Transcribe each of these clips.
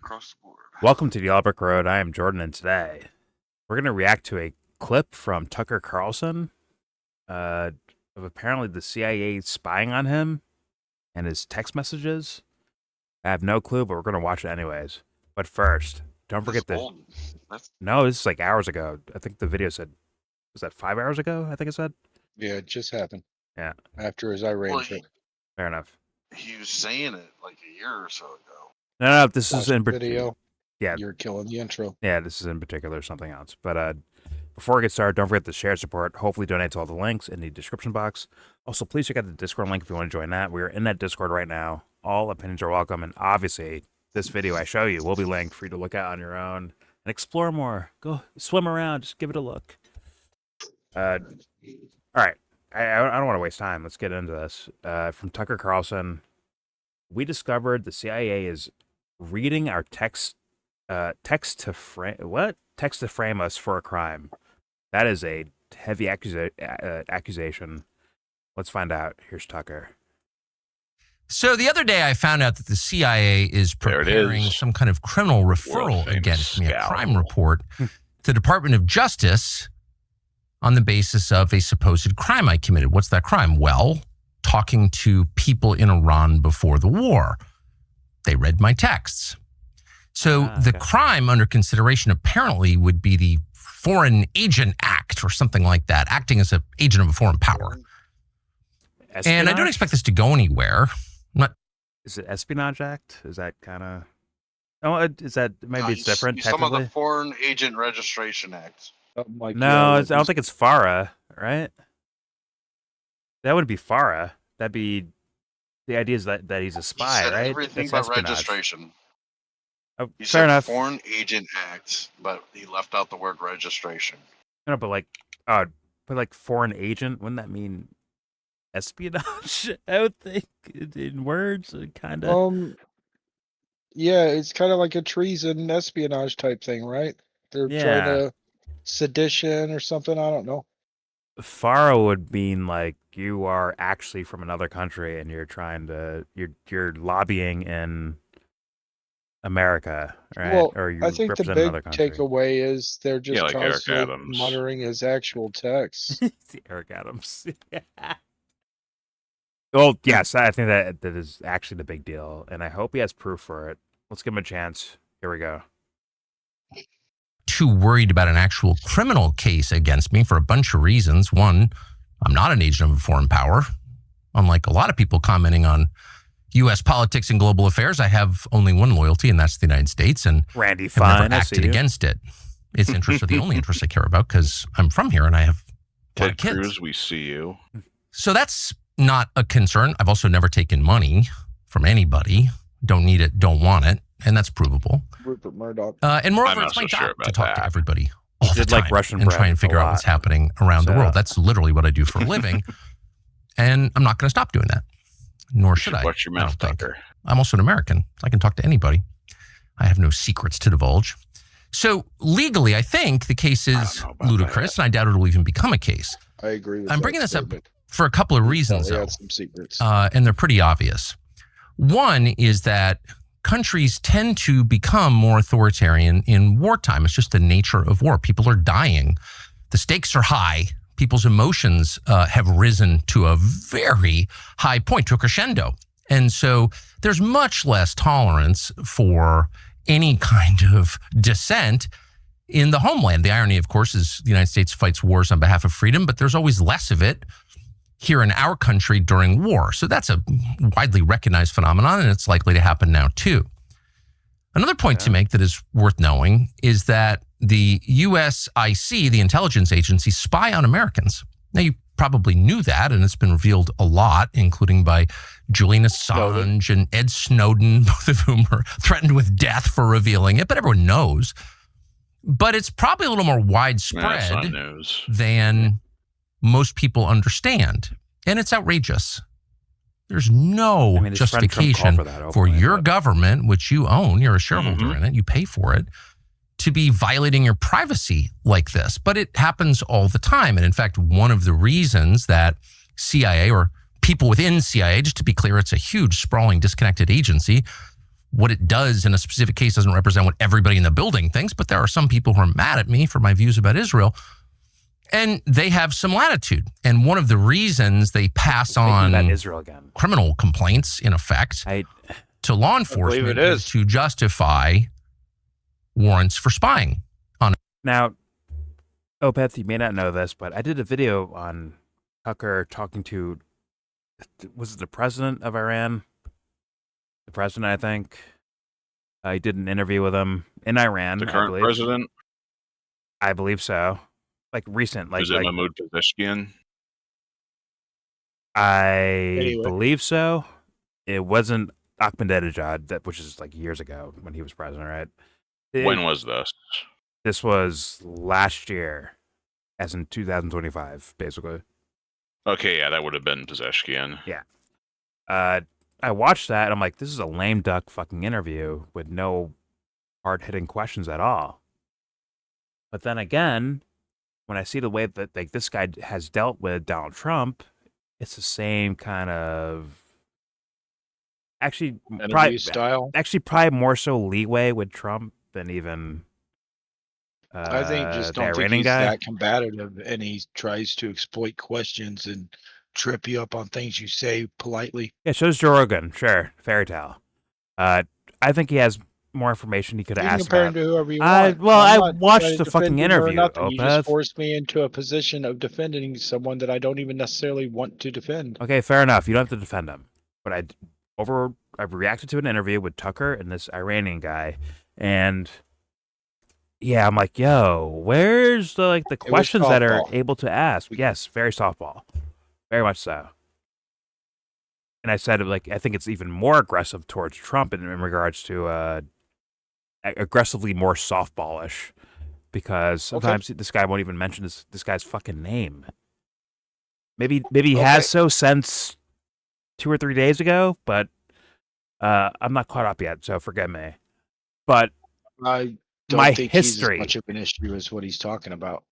Across the board. Welcome to the YellBro Road. I am Jordan, and today we're going to react to a clip from Tucker Carlson of apparently the CIA spying on him and his text messages. I have no clue, but we're going to watch it anyways. But first, don't forget this. No, this is like hours ago. I think the video said, was that 5 hours ago? I think it said. Yeah, it just happened. Yeah. After his Iran trip. Fair enough. He was saying it like a year or so ago. No, this is in video. Yeah, you're killing the intro. Yeah, this is in particular something else. But before we get started, don't forget to share support. Hopefully, donate to all the links in the description box. Also, please check out the Discord link if you want to join that. We are in that Discord right now. All opinions are welcome, and obviously, this video I show you will be linked for you to look at on your own and explore more. Go swim around, just give it a look. All right, I don't want to waste time. Let's get into this. From Tucker Carlson, we discovered the CIA is reading our text to frame us for a crime. That is a heavy accusation. Let's find out. Here's Tucker. So the other day I found out that the CIA is preparing some kind of criminal referral against me, a crime report, to the Department of Justice on the basis of a supposed crime I committed. What's that crime? Well, talking to people in Iran before the war. They read my texts. So the crime under consideration apparently would be the Foreign Agent Act or something like that, acting as an agent of a foreign power. Espionage? And I don't expect this to go anywhere. Is it Espionage Act? Is that kind of... Oh, is that... Maybe it's different, some of the Foreign Agent Registration Act. No, I don't think it's FARA, right? That would be FARA. That'd be... The idea is that he's a spy, right? Everything but registration. Oh, he fair said enough. Foreign Agent Act, but he left out the word registration. No, but like foreign agent, wouldn't that mean espionage? I would think in words, kind of. Yeah, it's kind of like a treason espionage type thing, right? They're trying to sedition or something. I don't know. FARA would mean like you are actually from another country and you're trying to you're lobbying in America, right? Well, or you I think the represent big another country. takeaway is they're just like constantly muttering his actual text. Eric Adams. Well, yes, I think that is actually the big deal, and I hope he has proof for it. Let's give him a chance. Here we go. Too worried about an actual criminal case against me for a bunch of reasons. One, I'm not an agent of a foreign power, unlike a lot of people commenting on U.S. politics and global affairs, I have only one loyalty, and that's the United States, and Randy, have fine. never acted against it. Its interests are the only interests I care about because I'm from here and I have Ted kids. Cruz, we see you. So that's not a concern. I've also never taken money from anybody. Don't need it, don't want it, and that's provable. Rupert Murdoch. And moreover, I'm it's not my so job sure about to talk to that. everybody all the did time like Russian and bread try and figure a out what's lot. happening around the So- world. That's literally what I do for a living, and I'm not going to stop doing that. Nor should I. Watch your I mouth, don't think. Tucker. I'm also an American. I can talk to anybody. I have no secrets to divulge. So legally, I think the case is know about ludicrous, and I doubt it will even become a case. I agree with I'm that bringing this up statement. for a couple of reasons, Probably though, had some secrets. and they're pretty obvious. One is that countries tend to become more authoritarian in wartime. It's just the nature of war. People are dying. The stakes are high. People's emotions have risen to a very high point, to a crescendo. And so there's much less tolerance for any kind of dissent in the homeland. The irony, of course, is the United States fights wars on behalf of freedom, but there's always less of it here in our country during war. So that's a widely recognized phenomenon, and it's likely to happen now too. Another point to make that is worth knowing is that the USIC, the intelligence agency, spy on Americans. Now, you probably knew that, and it's been revealed a lot, including by Julian Assange and Ed Snowden, both of whom are threatened with death for revealing it, but everyone knows. But it's probably a little more That's widespread not news. than most people understand. And it's outrageous. There's no his friend Trump called justification for that for openly, your but- government, which you own, you're a shareholder Mhm. in it, you pay for it, to be violating your privacy like this. But it happens all the time. And in fact, one of the reasons that CIA or people within CIA, just to be clear, it's a huge, sprawling, disconnected agency. What it does in a specific case doesn't represent what everybody in the building thinks, but there are some people who are mad at me for my views about Israel. And they have some latitude. And one of the reasons they pass Making on that Israel again. criminal complaints, in effect, to law enforcement it is. to justify warrants for spying. Now, Opeth, you may not know this, but I did a video on Tucker talking to, was it the president of Iran? The president, I think. I did an interview with him in Iran. The I current believe. president, I believe so. Like recent, is it Mahmoud Pezeshkian? I believe so. It wasn't Ahmadinejad, which is like years ago when he was president, right? When was this? This was last year, as in 2025, basically. Okay, yeah, that would have been Pezeshkian. I watched that and I'm like, this is a lame duck fucking interview with no hard-hitting questions at all. But then again, when I see the way that like this guy has dealt with Donald Trump, it's the same kind of Interview style. Actually, probably more so leeway with Trump than even. I think just the don't think Iranian he's guy. that combative, and he tries to exploit questions and trip you up on things you say politely. Yeah, shows Joe Rogan, sure, fairy tale. I think he has more information he could You have can asked compare about. him to whoever you I want. watched trying the to fucking defend him or interview, nothing. You Opeth. just forced me into a position of defending someone that I don't even necessarily want to defend. Okay, fair enough. You don't have to defend him. But I reacted to an interview with Tucker and this Iranian guy, and yeah, I'm like, yo, where's the the was questions that are softball. able to ask? Yes, very softball, very much so. And I said, like, I think it's even more aggressive towards Trump in regards to aggressively more softballish, because sometimes this guy won't even mention this guy's fucking name. Maybe he has so since 2 or 3 days ago, but I'm not caught up yet, so forgive me. But I don't my think history, he's as much of an issue as what he's talking about.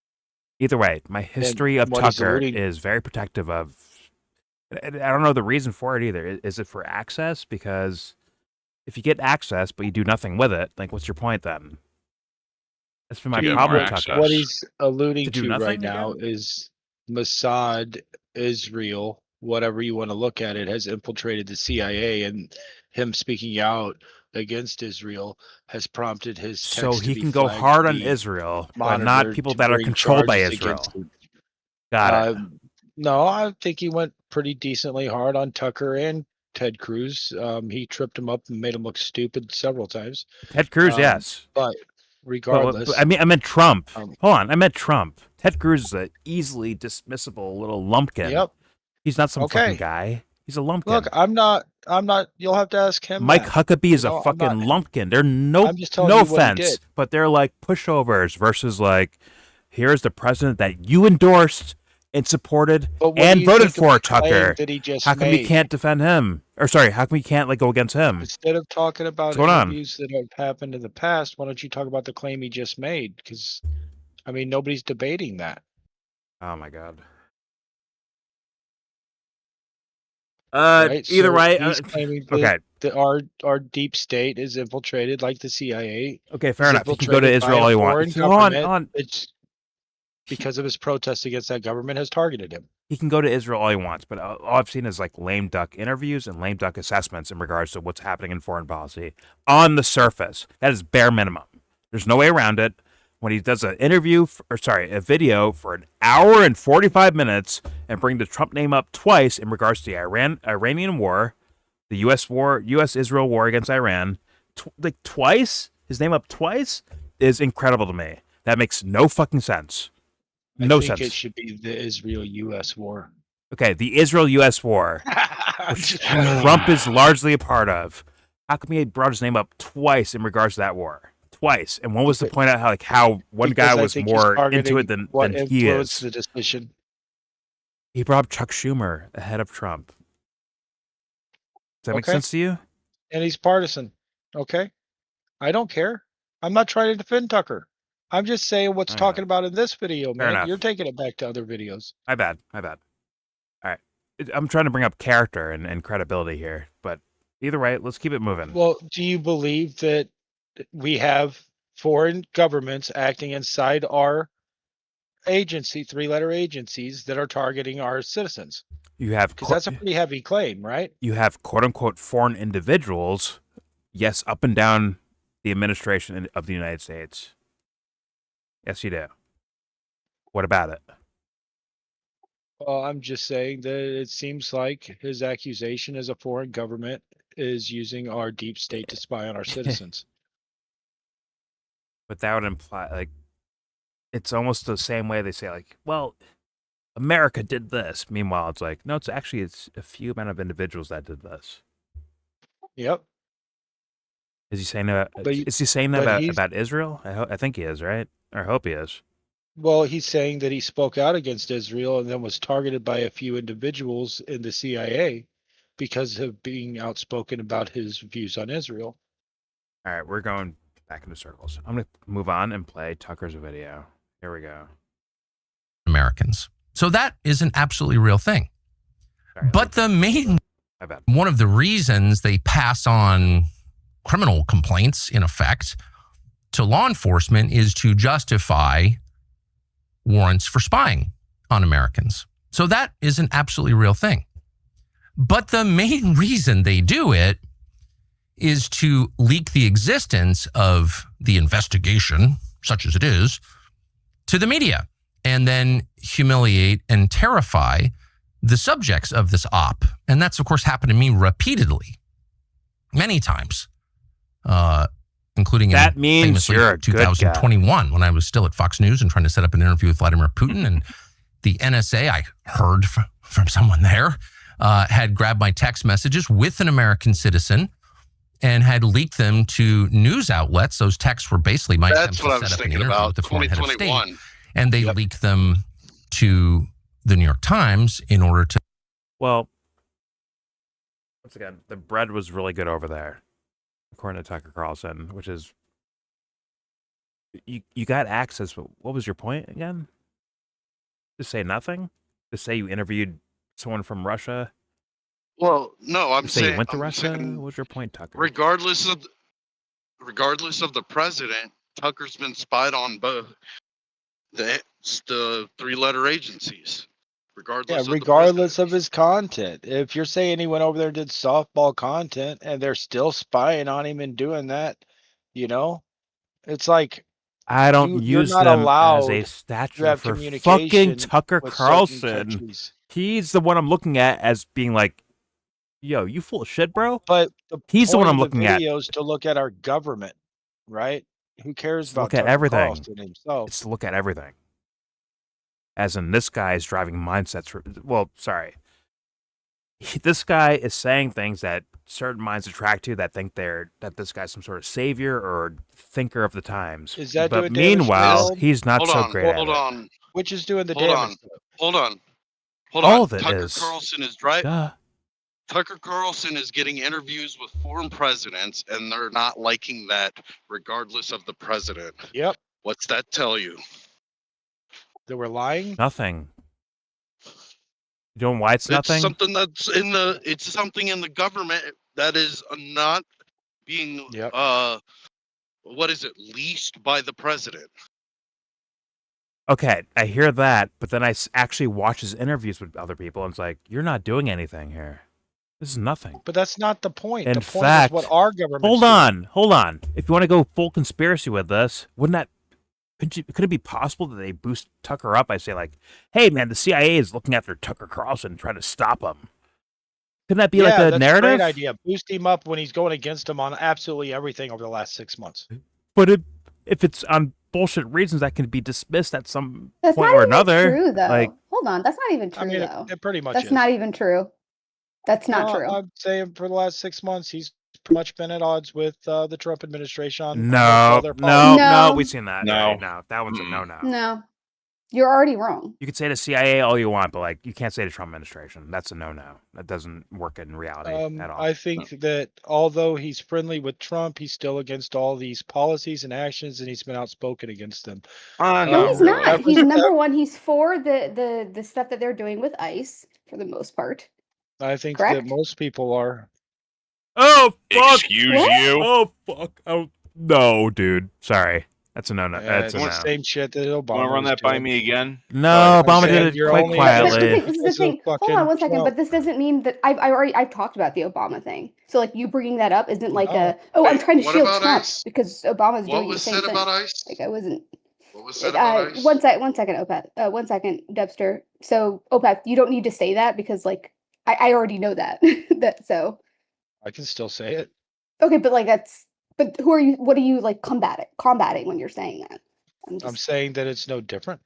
either way, my history of what he's Tucker alluding- is very protective of. I don't know the reason for it either. Is it for access? Because if you get access but you do nothing with it, like, what's your point then? That's been my To get problem more with Tucker. access. What he's alluding To do to right nothing now again? is Mossad, Israel, whatever you want to look at it, has infiltrated the CIA, and him speaking out against Israel has prompted his text So to he be can go flagged hard to on be Israel, but not monitored people to that are bring controlled by charges Israel. against him. Got it. No, I think he went pretty decently hard on Tucker and Ted Cruz. He tripped him up and made him look stupid several times. Ted Cruz, yes. But regardless, I meant Trump. Um, Hold on, I meant Trump. Ted Cruz is an easily dismissible little lumpkin. Yep. He's not some Okay. fucking guy. He's a lumpkin. Look, I'm not. You'll have to ask him. Mike that. Huckabee is You know, a I'm fucking not- lumpkin. They're no I'm just telling no you what he offense, did. but they're like pushovers versus like, here's the president that you endorsed and supported But what do and you voted think of for, the claim Tucker. that he just How come made? we can't defend him? Or sorry, how come we can't like go against him? Instead of talking about What's going on? interviews that have happened in the past, why don't you talk about the claim he just made? Because, I mean, nobody's debating that. Oh my god. Right? Either So way, he's claiming that, okay, that our deep state is infiltrated like the CIA. okay, fair Is enough. You can go to infiltrated by Israel a all you foreign want. Hold government. on. It's because of his protest against that government has targeted him. He can go to Israel all he wants, but all I've seen is like lame duck interviews and lame duck assessments in regards to what's happening in foreign policy on the surface. That is bare minimum. There's no way around it. When he does a video for an hour and 45 minutes and bring the Trump name up twice in regards to the Iranian war, the U.S.-Israel war against Iran, twice, his name up twice is incredible to me. That makes no fucking sense. I No think sense. it should be the Israel-U.S. war. Okay, the Israel-U.S. war, which Trump is largely a part of. How come he brought his name up twice in regards to that war? Twice. And one was to point out how one guy was more into it than he is. The decision. He brought up Chuck Schumer ahead of Trump. Does that make sense to you? And he's partisan. Okay. I don't care. I'm not trying to defend Tucker. I'm just saying what's I know. talking about in this video, Fair man. enough. You're taking it back to other videos. My bad. All right. I'm trying to bring up character and credibility here, but either way, let's keep it moving. Well, do you believe that we have foreign governments acting inside our agency, 3-letter agencies that are targeting our citizens? You have Because that's a pretty heavy claim, right? you have quote unquote foreign individuals, yes, up and down the administration of the United States. Yes, you do. What about it? Well, I'm just saying that it seems like his accusation as a foreign government is using our deep state to spy on our citizens. But that would imply like it's almost the same way they say like, well, America did this. Meanwhile, it's like, no, it's a few amount of individuals that did this. Yep. Is he saying that? But Is he saying that but about Israel? I think he is, right? Or I hope he is. Well, he's saying that he spoke out against Israel and then was targeted by a few individuals in the CIA because of being outspoken about his views on Israel. All right, we're going back into circles. I'm gonna move on and play Tucker's video. Here we go. Americans. So that is an absolutely real thing. Sorry, But the main my bad. one of the reasons they pass on criminal complaints, in effect, to law enforcement is to justify warrants for spying on Americans. So that is an absolutely real thing. But the main reason they do it is to leak the existence of the investigation, such as it is, to the media, and then humiliate and terrify the subjects of this op. And that's, of course, happened to me repeatedly, many times, including That means famously you're a good guy. 2021 when I was still at Fox News and trying to set up an interview with Vladimir Putin. And the NSA, I heard from someone there, had grabbed my text messages with an American citizen and had leaked them to news outlets. Those texts were basically my attempts That's what I to was set up an thinking interview about. with the former head of state. 2021. And they Yep. leaked them to the New York Times in order to. Well, once again, the bread was really good over there, according to Tucker Carlson, which is you got access. But what was your point again? Just say nothing. Just say you interviewed someone from Russia. Well, no, I'm Just say saying you went to I'm Russia. saying What was your point, Tucker? regardless of the president, Tucker's been spied on both the 3-letter agencies. Yeah, regardless of his content. If you're saying he went over there and did softball content and they're still spying on him and doing that, it's like I don't you're use not them as allowed a to statue have for communication fucking Tucker with certain Carlson. countries. He's the one I'm looking at as being like Yo, you full of shit, bro. But the He's the one I'm point of the looking at. video is to look at our government, right? Who cares Let's about look at Tucker everything. Carlson himself? It's to look at everything. As in, this guy is driving mindsets. Well, sorry. This guy is saying things that certain minds attract to, that think that this guy's some sort of savior or thinker of the times. Is that but doing damage to the meanwhile, world? he's not Hold so on, great at hold it. on, Which is doing the hold damage? on, hold on, hold All on. of it Tucker is. Carlson is right. Duh. Tucker Carlson is getting interviews with foreign presidents, and they're not liking that, regardless of the president. Yep. What's that tell you? That we're lying? Nothing. You know why it's nothing? It's something that's it's something in the government that is not being Yep. what is it, leased by the president. Okay, I hear that, but then I actually watch his interviews with other people, and it's like, you're not doing anything here. This is nothing. But that's not the point. In The point fact, is what our government. Hold on. If you want to go full conspiracy with this, could it be possible that they boost Tucker up by saying like, "Hey, man, the CIA is looking after Tucker Carlson, trying to stop him"? Couldn't that be like a that's narrative? A great idea. Boost him up when he's going against him on absolutely everything over the last 6 months. But if it's on bullshit reasons, that can be dismissed at some That's point not or even another. true, though. Like, Hold on, that's not even true, I mean, though. it pretty much That's is. not even true. That's not No, true. I'm saying for the last 6 months, he's pretty much been at odds with the Trump administration on almost no, all their policies. no, we've seen that. No. Right? No, that one's a no. No, you're already wrong. You could say to CIA all you want, but like you can't say to Trump administration. That's a no. That doesn't work in reality at all. I think that although he's friendly with Trump, he's still against all these policies and actions, and he's been outspoken against them. No, he's really. not. He's number one. He's for the stuff that they're doing with ICE for the most part. I think Correct? that most people are. Oh fuck! Excuse What? you. Oh fuck! Oh no, dude. Sorry, that's a no. That's a It's no. the same shit that Obama. Want to run was that by doing. me again? No, I'm Obama saying did it you're quite only- But quietly. this is the Because of thing. Hold fucking on one second. Trump. But this doesn't mean that I've talked about the Obama thing. So like you bringing that up isn't like No. I'm Wait, trying to what shield about Trump ICE? because Obama's What doing the was same said thing. about ICE? Like I wasn't. What was said about ICE? One second, Opeth. 1 second, Debster. So, Opeth, you don't need to say that because, like, I already know that. So, I can still say it. okay, but like but who are you? What are you like combating when you're saying that? I'm saying that it's no different.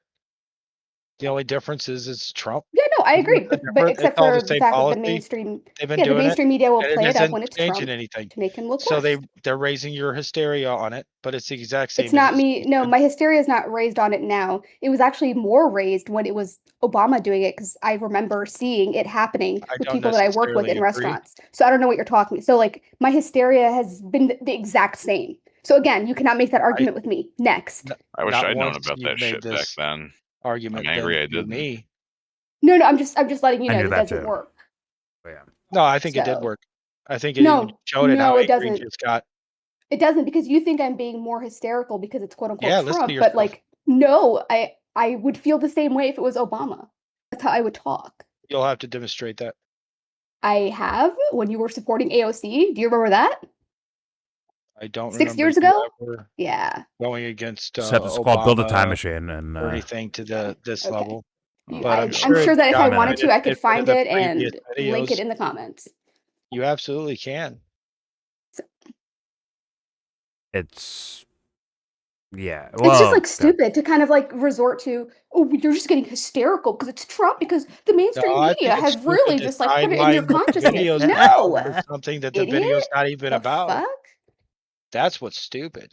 The only difference is it's Trump. Yeah, no, I agree. It's But different. except It's all for the the same fact that policy. the mainstream, They've been the doing it, mainstream media will and play it up isn't when it's changing Trump anything. to make him look So worse. they're raising your hysteria on it, but it's the exact same. It's not as- me. No, my hysteria is not raised on it now. It was actually more raised when it was Obama doing it because I remember seeing it happening I with don't people that I work with necessarily in agree. restaurants. So I don't know what you're talking. So like my hysteria has been the exact same. So again, you cannot make that argument with me. Next. I wish Not I'd known once about you've that made shit back this then. argument I'm angry then I with didn't. me. No, I'm just letting you I know knew that that doesn't too. work. But yeah. No, I think it did So- work. I think it No, even showed it how no, it angry doesn't. just got. It doesn't because you think I'm being more hysterical because it's quote unquote Yeah, listen to Trump, yourself. but like no, I would feel the same way if it was Obama. That's how I would talk. You'll have to demonstrate that. I have when you were supporting AOC. Do you remember that? I don't 6 remember years you ago? ever Yeah. going against Except it's called Build a Time Obama Machine, and or anything to this Okay. level. You- But I'm I'm sure, sure that if I got wanted it. to, I could If one of find the it and previous link it videos- in the comments. You absolutely can. it's yeah. It's just like okay. stupid to kind of like resort to, oh, you're just getting hysterical because it's Trump because the mainstream No, I think media it's has stupid really to just like put it in your sideline what the consciousness. video's No, about for something that the idiot. video's not even the about. fuck? That's what's stupid.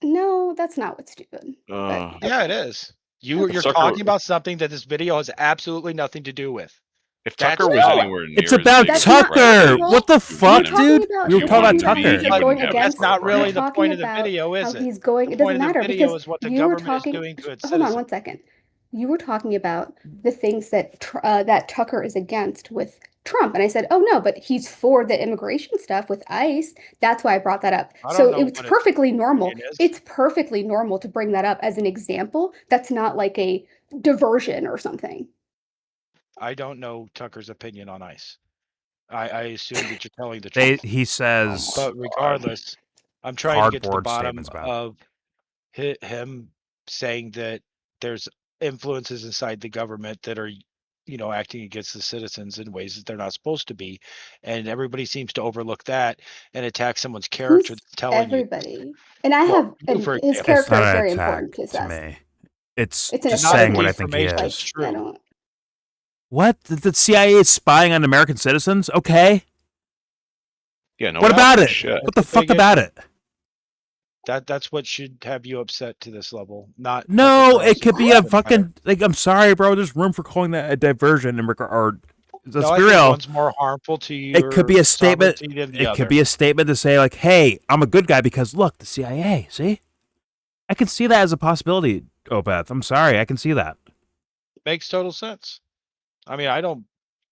No, that's not what's stupid. But, Yeah, it okay. is. You're Tucker- talking about something that this video has absolutely nothing to do with. If That's Tucker was wrong. anywhere near It's as about big as That's not Tucker. Brad, wrong. What the you fuck, wouldn't- dude? About, We were you're talking about talking about Tucker. he about going wouldn't have against. That's not it. really You're the talking point of the about video, is how it? he's going. The It doesn't point of the matter video because is what the you were government is talking. doing to its Hold on citizens. 1 second. You were talking about the things that that Tucker is against with Trump, and I said, "Oh no, but he's for the immigration stuff with ICE." That's why I brought that up. I don't So know it's what his perfectly normal. opinion is. It's perfectly normal to bring that up as an example. That's not like a diversion or something. I don't know Tucker's opinion on ICE. I assume that you're telling the truth. He says But regardless, I'm trying to get to the Cardboard bottom statements about of him saying that there's influences inside the government that are acting against the citizens in ways that they're not supposed to be, and everybody seems to overlook that and attack someone's character. Who's Telling you, everybody? And I well, have, you and for his example, It's character not is an very attack important to to us. me. It's It's an just not saying if what the I think he information Like, is is. I true. don't. What? The CIA is spying on American citizens? Okay. Yeah, no What doubt. about it? Shit. What the That's a big fuck about issue. it? That's what should have you upset to this level, not No, Tucker it Carlson. could be a fucking like. I'm sorry, bro. There's room for calling that a diversion in regard. Or let's No, I be think real. one's more harmful to It could be your a statement. sovereignty than the It other. could be a statement to say like, "Hey, I'm a good guy because look, the CIA." See, I can see that as a possibility. Opeth, I'm sorry, I can see that. Makes total sense. I mean, I don't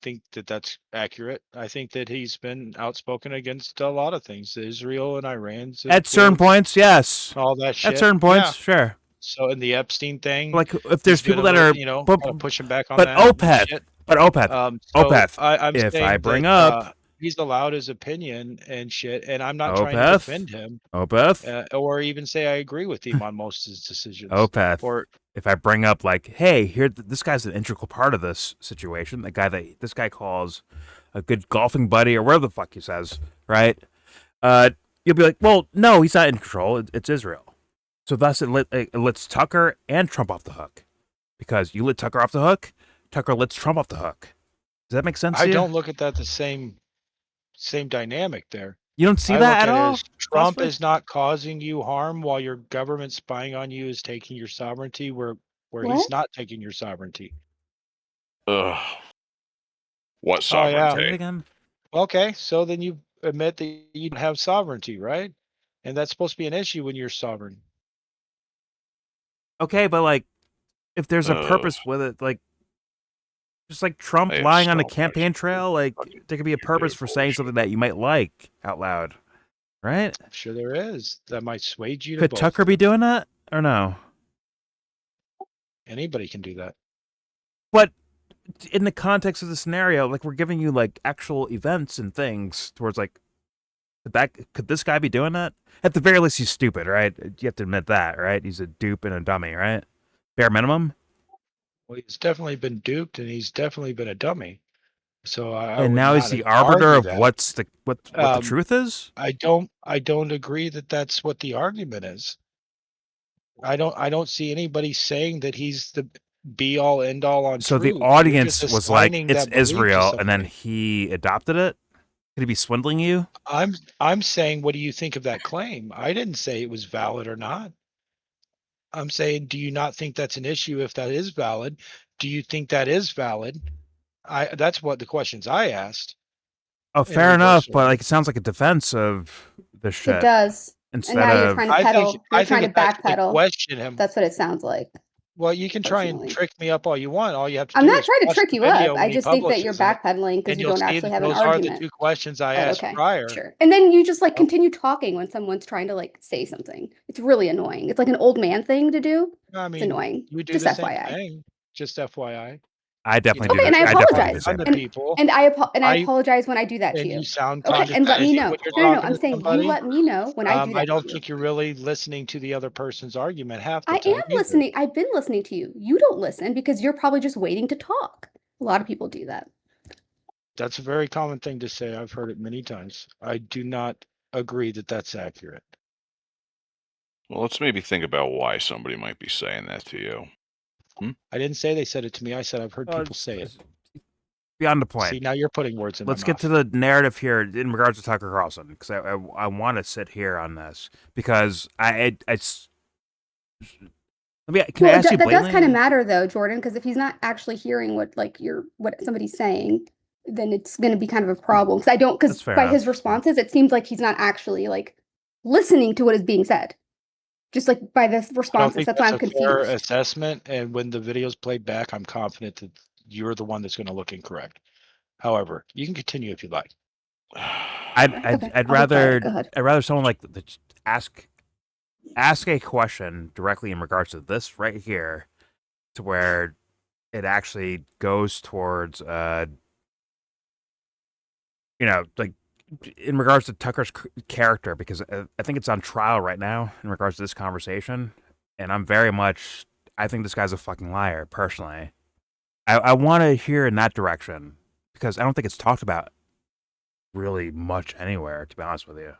think that that's accurate. I think that he's been outspoken against a lot of things, Israel and Iran, At certain points, yes. all that shit. At certain points, sure. So in the Epstein thing, Like if there's he's been people that are, kind of pushing back on but that and Opeth, shit. but Opeth, So Opeth. I'm If saying I bring that up he's allowed his opinion and shit, and I'm not trying to Opeth, defend him Opeth, or even say I agree with him on most of his decisions. Opeth. Or If I bring up like, hey, here, this guy's an integral part of this situation. The guy that this guy calls a good golfing buddy or whatever the fuck he says, right? You'll be like, well, no, he's not in control. It's Israel. So thus, it lets Tucker and Trump off the hook because you let Tucker off the hook. Tucker lets Trump off the hook. Does that make sense? I to you? don't look at that the same dynamic there. You don't see I that look at all. As Trump possibly? is not causing you harm while your government spying on you is taking your sovereignty where What? he's not taking your sovereignty. Ugh. What Oh, yeah. Say it sovereignty? again. Okay, so then you admit that you don't have sovereignty, right? And that's supposed to be an issue when you're sovereign. Okay, but like, if there's a Ugh. purpose with it, like, just like Trump I have lying on a so campaign much trail, like fucking there could be a purpose for saying bullshit. something that you might like out loud, right? I'm sure there is. That might sway you to Could both. Tucker be doing that or no? Anybody can do that. But in the context of the scenario, like we're giving you like actual events and things towards like could this guy be doing that? At the very least, he's stupid, right? You have to admit that, right? He's a dupe and a dummy, right? Bare minimum. Well, he's definitely been duped and he's definitely been a dummy. So I And would now he's not the arbiter argue of that. what the truth is. I don't agree that that's what the argument is. I don't see anybody saying that he's the be all end all on So truth. the You're audience just was like, assigning "It's that belief to Israel," and then somebody. he adopted it. Could he be swindling you? I'm saying, what do you think of that claim? I didn't say it was valid or not. I'm saying, do you not think that's an issue if that is valid? Do you think that is valid? That's what the questions I asked. Oh, in fair reverse enough, but order. like it sounds like a defense of the It shit does. And instead now you're of. trying to I pedal. think You're I trying think to it's actually backpedal. question him. That's what it sounds like. Well, you can try and Personally. trick me up all you want. All you have to I'm do not is trying to watch trick the you up. video I when he just think that you're publishes it, backpedaling because and you you'll don't see actually that have an those are the argument. two questions I Oh, asked okay, prior. sure. And then you just like Oh. continue talking when someone's trying to like say something. It's really annoying. It's like an old man thing to do. I It's mean, annoying. you do Just the same FYI. thing. Just FYI. I definitely Okay, do. and I I definitely do the apologize. same To thing. people, And I I apologize when I do that to and you. you sound Okay, and let me condescending know. when you're No, talking I'm to saying you somebody. let me know when I do I that don't to you. think you're really listening to the other person's argument half the I time am either. listening. I've been listening to you. You don't listen because you're probably just waiting to talk. A lot of people do that. That's a very common thing to say. I've heard it many times. I do not agree that that's accurate. Well, let's maybe think about why somebody might be saying that to you. I didn't say they said it to me. I said I've heard people say it. It's beyond the point. See, now you're putting words in Let's my get mouth. to the narrative here in regards to Tucker Carlson because I want to sit here on this because I can I ask you that does kind of blatantly? matter though, Jordan, because if he's not actually hearing what somebody's saying, then it's going to be kind of a problem. Because That's because fair by enough. his responses, it seems like he's not actually like listening to what is being said. Just like by the I don't responses, think that's why I'm that's a fair confused. assessment. And when the video's played back, I'm confident that you're the one that's going to look incorrect. However, you can continue if you like. I'd Okay, I'd I'll be quiet. rather Go ahead. I'd rather someone like ask a question directly in regards to this right here, to where it actually goes towards like in regards to Tucker's character, because I think it's on trial right now in regards to this conversation, and I think this guy's a fucking liar personally. I want to hear in that direction because I don't think it's talked about really much anywhere, to be honest with you.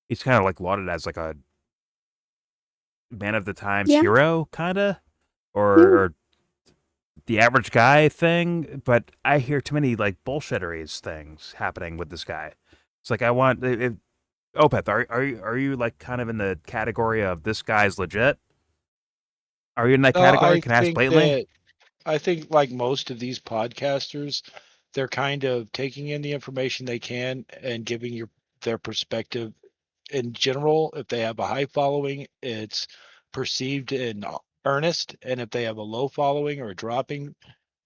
He's kind of like lauded as like a man of the times Yeah. hero, kind of, Yeah. or the average guy thing. But I hear too many like bullshitteries things happening with this guy. It's like I want. Opeth, are you like kind of in the category of this guy's legit? Are you in that No, category? Can I ask blatantly? I think like most of these podcasters, they're kind of taking in the information they can and giving their perspective in general. If they have a high following, it's perceived in earnest, and if they have a low following or dropping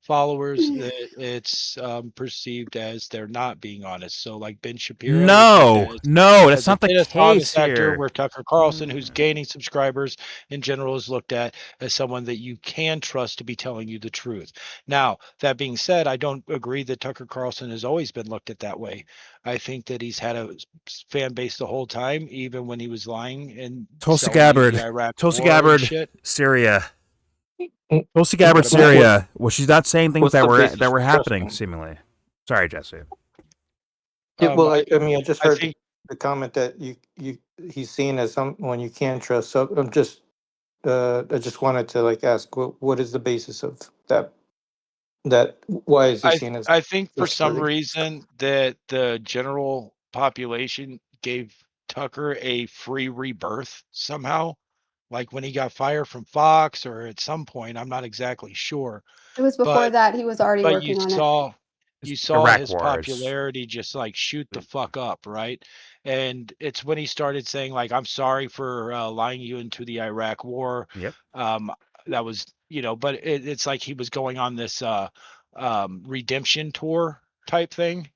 followers, it's perceived as they're not being honest. So like Ben Shapiro is looked at No, that's as a not the dishonest case actor, here. where Tucker Carlson, who's gaining subscribers in general, is looked at as someone that you can trust to be telling you the truth. Now, that being said, I don't agree that Tucker Carlson has always been looked at that way. I think that he's had a fan base the whole time, even when he was lying and Tulsi selling you the Gabbard, Iraq Tulsi war and Gabbard, shit. Syria. Tulsi What Gabbard, about it? Syria. Well, she's not saying things What's that the were basis for happening trusting? seemingly. Sorry, Jesse. Yeah, well, I mean, I just I heard think the comment that he's seen as someone you can trust. So I'm just I just wanted to like ask what is the basis of that why is he seen as I think for some trustworthy? reason that the general population gave Tucker a free rebirth somehow, like when he got fired from Fox or at some point, I'm not exactly sure. It was before But that. He was already but you working on it. saw Iraq his Wars. popularity just like shoot the fuck up, right? And it's when he started saying like, I'm sorry for lying you into the Iraq war. Yep. That was, but it's like he was going on this redemption tour type thing,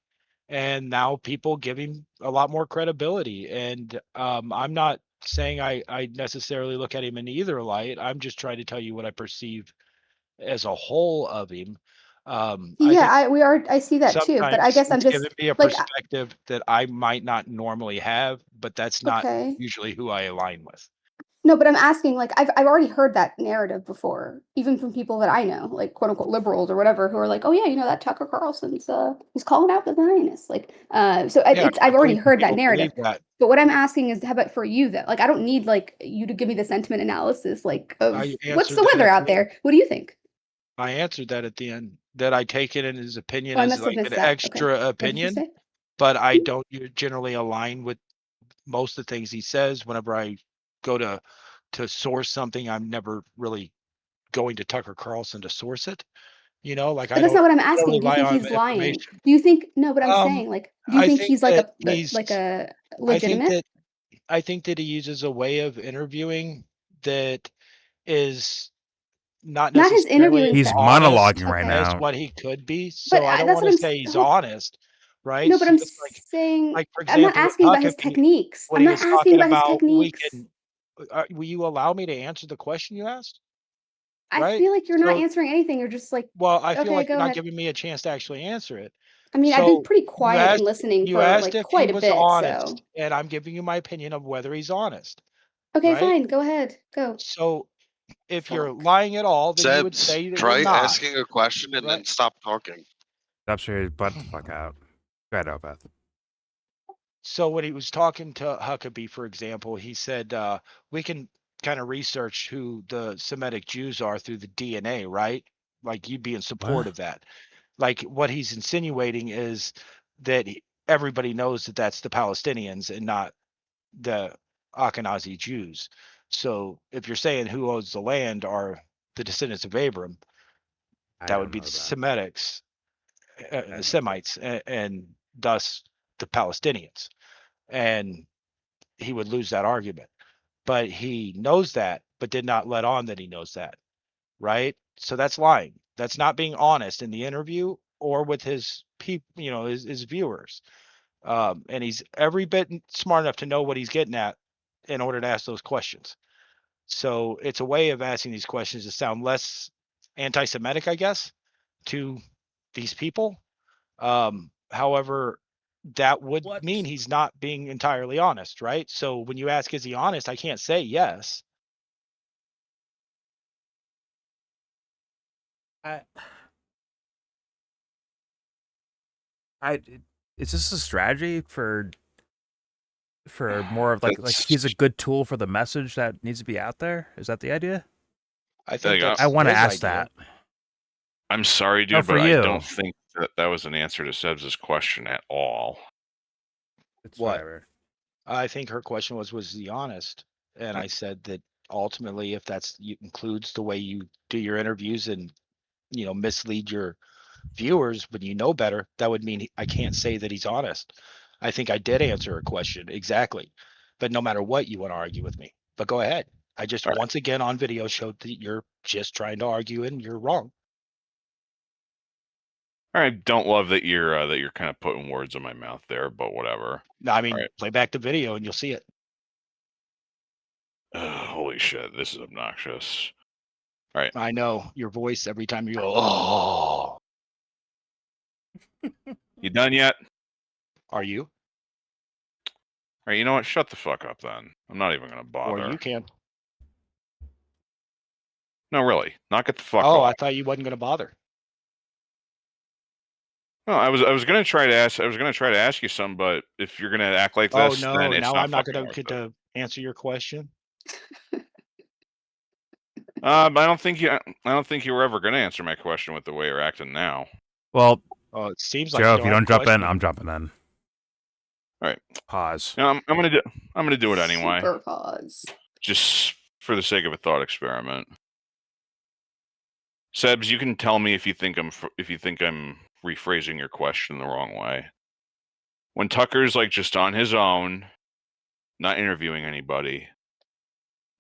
and now people give him a lot more credibility. And I'm not saying I necessarily look at him in either light. I'm just trying to tell you what I perceive as a whole of him. I think I see that too, but I sometimes guess I'm he's just given me a like, perspective that I might not normally have, but that's not okay. usually who I align with. No, but I'm asking, like, I've already heard that narrative before, even from people that I know, like quote unquote liberals or whatever, who are like, oh yeah, that Tucker Carlson's he's calling out the Zionists, like, Yeah, I I've already believe heard that people narrative. believe that. But what I'm asking is, how about for you though? Like, I don't need like you to give me the sentiment analysis, like of I what's answered the that weather at out the end. there. What do you think? I answered that at the end, that I take it in his opinion Oh, I as must have like an missed that. Okay, extra what did you opinion, say? but I don't generally align with most of the things he says. Whenever I go to source something, I'm never really going to Tucker Carlson to source it. Like But I that's not what I'm don't asking. Do you rely think on he's the lying? information. Do you think no? But I'm Um, saying, like, do you I think think he's like that a I think legitimate? that I think that he uses a way of interviewing that is not Not his necessarily interviewing as He's style. monologuing honest right Okay. as now. what he could be. But So I don't that's want what to I'm say he's hold honest, right? no, but I'm Just saying like for I'm not example, with asking about his Huckabee, techniques. when I'm he not was asking talking about his about techniques. will you allow me to answer the question you asked? I Right? feel like you're not So, answering anything. You're just like, well, I feel "Okay, like you're go not ahead." giving me a chance to actually answer it. I mean, I've been So pretty quiet and listening you for, asked like, if he quite a was bit, honest, so and I'm giving you my opinion of whether he's honest, okay, right? fine, go ahead. Go. So if you're Fuck. lying at all, then you would Sebs, say that you're try not, asking a question and right? then stop talking. Stop your butt the fuck out. Go ahead, Opeth. So when he was talking to Huckabee, for example, he said, we can kind of research who the Semitic Jews are through the DNA, right? Like you'd be in support What? of that. Like what he's insinuating is that everybody knows that that's the Palestinians and not the Ashkenazi Jews. So if you're saying who owns the land are the descendants of Abram, I that don't would be know the that. Semites, and thus the Palestinians. And he would lose that argument. But he knows that, but did not let on that he knows that, right? So that's lying. That's not being honest in the interview or with his people, his viewers. And he's every bit smart enough to know what he's getting at in order to ask those questions. So it's a way of asking these questions to sound less anti-Semitic, I guess, to these people. However, that would mean What? he's not being entirely honest, right? So when you ask, is he honest? I can't say yes. I Is this a strategy for more of like he's a good tool for the message that needs to be out there? Is that the idea? I think that's I want to his ask idea. that. I'm sorry, No, dude, for but I you. don't think that was an answer to Sebs' question at all. It's What? whatever. I think her question was he honest? And I said that ultimately, if that's includes the way you do your interviews and mislead your viewers when you know better, that would mean I can't say that he's honest. I think I did answer her question exactly, but no matter what, you want to argue with me. But go ahead. I just once again on video showed that you're just trying to argue and you're wrong. All right, don't love that you're kind of putting words in my mouth there, but whatever. No, I mean, play back the video and you'll see it. Holy shit, this is obnoxious. All right. I know your voice every time you go, oh. You done yet? Are you? All right, you know what? Shut the fuck up then. I'm not even going to bother. Or you can. No, really. Knock it the fuck Oh, off. I thought you wasn't going to bother. No, I was going to try to ask you something, but if you're going to act like this, no, then it's now not I'm not fucking going worth to get it. to answer your question. But I don't think you were ever going to answer my question with the way you're acting now. Well, it seems like Joe, if you don't jump in, question. I'm jumping in. All right. Pause. No, I'm gonna do it anyway. Super pause. Just for the sake of a thought experiment. Sebs, you can tell me if you think I'm rephrasing your question the wrong way. When Tucker's like just on his own, not interviewing anybody,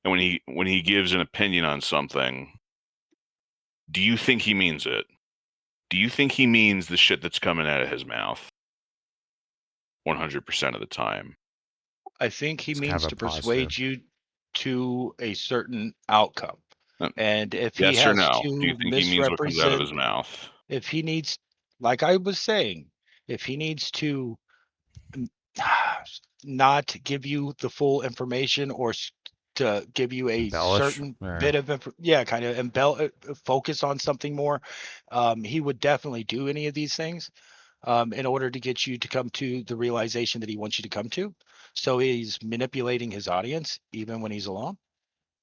and when he gives an opinion on something, do you think he means it? Do you think he means the shit that's coming out of his mouth? 100% of the time. I think he It's means kind of to a persuade positive. you to a certain outcome. And if he Yes has or no? to Do you think he means what comes out of his misrepresent, mouth? if he needs, like I was saying, if he needs to not give you the full information or to give you a Embellish, certain or- bit of kind of focus on something more, he would definitely do any of these things in order to get you to come to the realization that he wants you to come to. So he's manipulating his audience even when he's alone.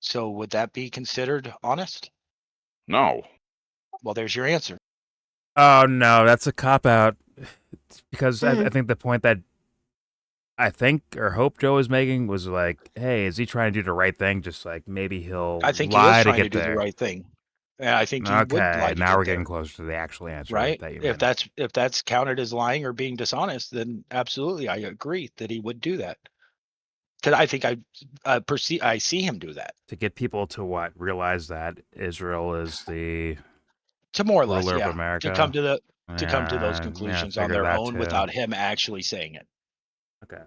So would that be considered honest? No. Well, there's your answer. Oh no, that's a cop out. Because I think the point that I think or hope Joe was making was like, hey, is he trying to do the right thing? Just like maybe he'll I think lie he is to trying get to do there. the right thing. And I think he would Okay, like to now get we're there. getting closer to the actual answer. Right? That you If made. that's counted as lying or being dishonest, then absolutely, I agree that he would do that. Because I think I see him do that. To get people to what? Realize that Israel is the To more or less, ruler of yeah. America. To come to those Yeah, conclusions I on figured their that own too. without him actually saying it. Okay.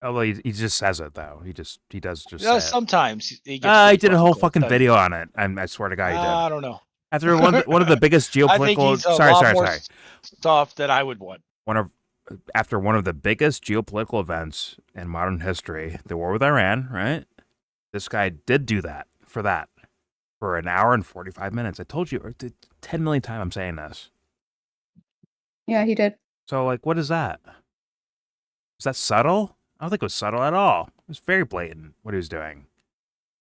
Although he just says it though. He does just Yeah, say sometimes it. he gets He did a whole close, fucking doesn't he? video on it. I swear to God, he did. I don't know. After one of the biggest geopolitical. I think he's a lot more soft than I would want. After one of the biggest geopolitical events in modern history, the war with Iran, right? This guy did do that for an hour and 45 minutes. I told you 10 million times I'm saying this. Yeah, he did. So, like, what is that? Is that subtle? I don't think it was subtle at all. It was very blatant what he was doing.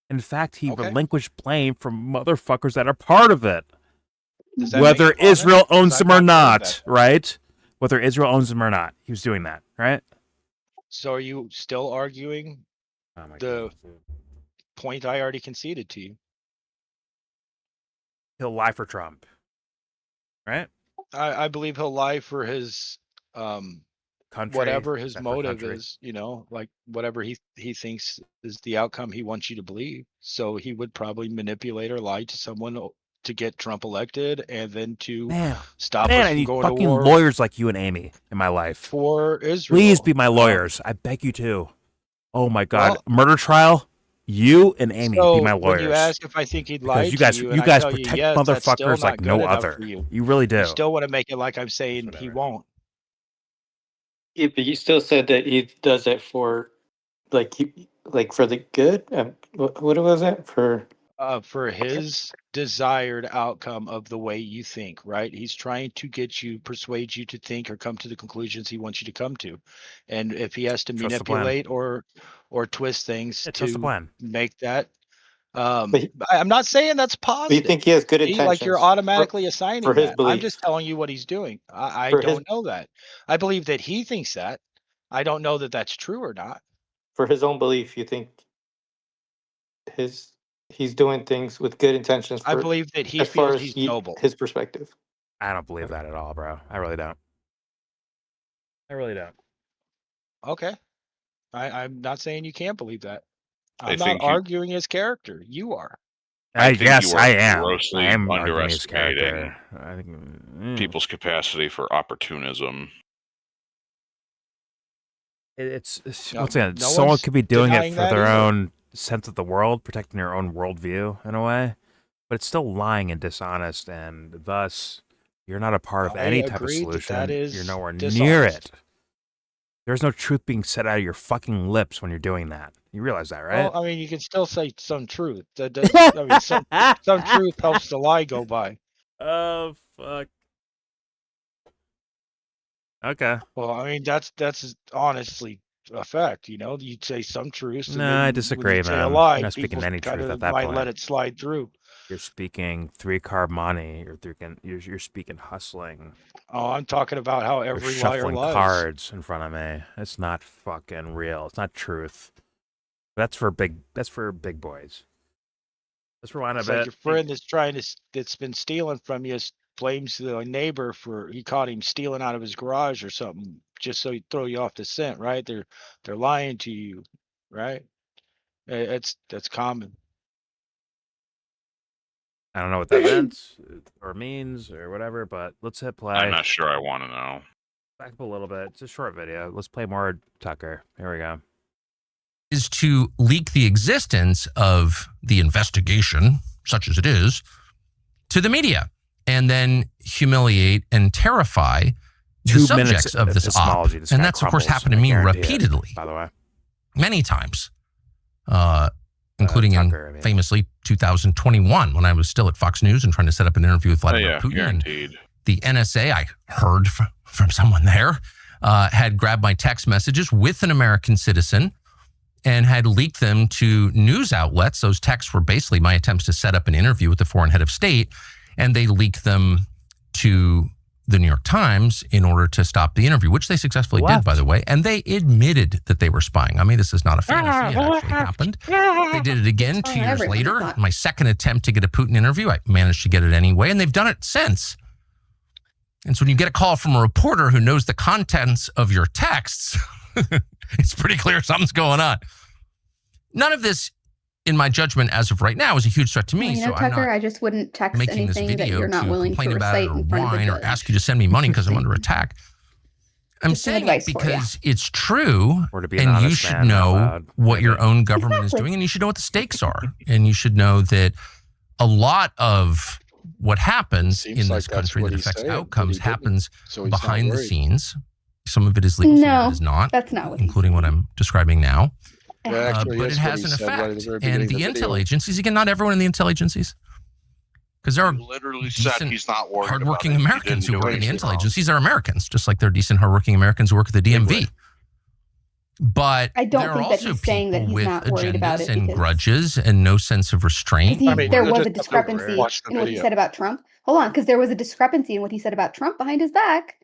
In fact, he relinquished blame from motherfuckers that are part of it. Whether Israel owns them or not, right? Whether Israel owns them or not. He was doing that, right? So are you still arguing the point I already conceded to you? He'll lie for Trump, right? I believe he'll lie for his country, whatever his motive is, like whatever he thinks is the outcome he wants you to believe. So he would probably manipulate or lie to someone to get Trump elected and then to stop us from going to war. Lawyers like you and Amy in my life. For Israel. Please be my lawyers. I beg you to. Oh my God. Murder trial? You and Amy be my lawyers. When you ask if I think he'd lie to you, you guys protect motherfuckers like no other. You. You really do. You still want to make it like I'm saying he won't. Yeah, but you still said that he does it for, for the good. What was it for? For his desired outcome of the way you think, right? He's trying to persuade you to think or come to the conclusions he wants you to come to. And if he has to Trust the plan. manipulate or twist things Yeah, trust the to plan. make that, But I'm not saying that's do you positive. think he has good See, like you're intentions automatically for assigning his that. I'm belief? just telling you what he's doing. I For his don't know that. I believe that he thinks that. I don't know that that's true or not. for his own belief, you think his he's doing things with good intentions I for believe that he as far feels as he's noble. his perspective. I don't believe that at all, bro. I really don't. I really don't. Okay. I'm not saying you can't believe that. I I'm not think you. arguing his character. You are. I think Yes, you are I am. I grossly am arguing his underestimating character. I think people's capacity for opportunism. it's No, once again, no someone one's could be doing it denying for that their either. own sense of the world, protecting their own worldview in a way, but it's still lying and dishonest, and thus you're not a part of I any type of agree that solution. is You're nowhere near dishonest. it. There's no truth being said out of your fucking lips when you're doing that. You realize that, right? Well, I mean, you can still say some truth. I mean, some truth helps the lie go by. Oh fuck. Okay. Well, I mean, that's honestly a fact. You know, you'd say some truths, and No, I then when disagree, you say a man. lie, You're not speaking people any kind truth at of that might let point. it slide through. You're speaking 3-carb money. You're speaking hustling. Oh, I'm talking about how You're every liar shuffling lies. cards in front of me. It's not fucking real. It's not truth. That's for big boys. Let's rewind a It's like bit. your friend that's been stealing from you blames the neighbor for he caught him stealing out of his garage or something just so he throw you off the scent, right? They're lying to you, right? That's common. I don't know what that meant or means or whatever, but let's hit play. I'm not sure I want to know. Back up a little bit. It's a short video. Let's play more Tucker. Here we go. Is to leak the existence of the investigation, such as it is, to the media and then humiliate and terrify the subjects of this op. And that's, of course, happened to me repeatedly, by the way, many times, including Tucker, in famously 2021 when I was still at Fox News and trying to set up an interview with Vladimir Putin. Guaranteed. And the NSA, I heard from someone there, had grabbed my text messages with an American citizen and had leaked them to news outlets. Those texts were basically my attempts to set up an interview with the foreign head of state, and they leaked them to the New York Times in order to stop the interview, which they successfully did, by the way. And they admitted that they were spying. I mean, this is not a fantasy. It actually happened. They did it again 2 years later. My second attempt to get a Putin interview, I managed to get it anyway, and they've done it since. And so when you get a call from a reporter who knows the contents of your texts, it's pretty clear something's going on. None of this, in my judgment, as of right now, is a huge threat to me. Well, you know, so Tucker, I'm not I just wouldn't text making this anything that video you're not to willing to complain about recite it or in front of the whine or judge. ask you to send me money because I'm under attack. I'm Just some saying it advice for you. because it's true, Or to be an and you honest should man out know loud, what your maybe. own government is Exactly. doing, and you should know what the stakes are, and you should know that a lot of what happens Seems in like this that's country what that he's affects saying, but outcomes he didn't. happens So he's not behind the worried. scenes. Some of it is legal, some of No, it is not, that's not what he's including what I'm describing now. That actually But is it what has he an said right at the effect. very And beginning the of the video. intel agencies, again, not everyone in the intel agencies, because there are He literally said decent, he's not worried hardworking about it. He Americans didn't who do work in the anything intel wrong. agencies are Americans, just like there are decent, hardworking Americans who work at the DMV. Big way. But I don't there are think that also he's saying that people he's with not worried about agendas it and because grudges and no sense of restraint. I mean, there you'll was a just have to discrepancy watch the in what he video. said about Trump. Hold on, because there was a discrepancy in what he said about Trump behind his back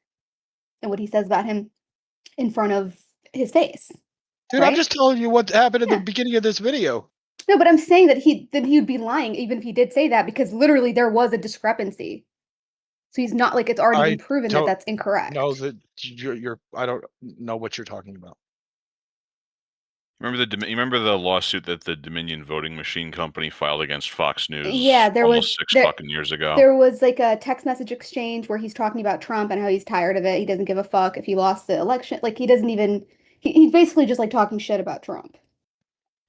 and what he says about him in front of his face. Dude, right? I'm just telling you what happened at Yeah. the beginning of this video. No, but I'm saying that he would be lying even if he did say that because literally there was a discrepancy. So he's not like it's already I been proven that don't that's incorrect. know that you're I don't know what you're talking about. Remember the lawsuit that the Dominion voting machine company filed against Fox News? Yeah, there almost was 6 fucking years ago. There was like a text message exchange where he's talking about Trump and how he's tired of it. He doesn't give a fuck if he lost the election. Like he doesn't even. He's basically just like talking shit about Trump.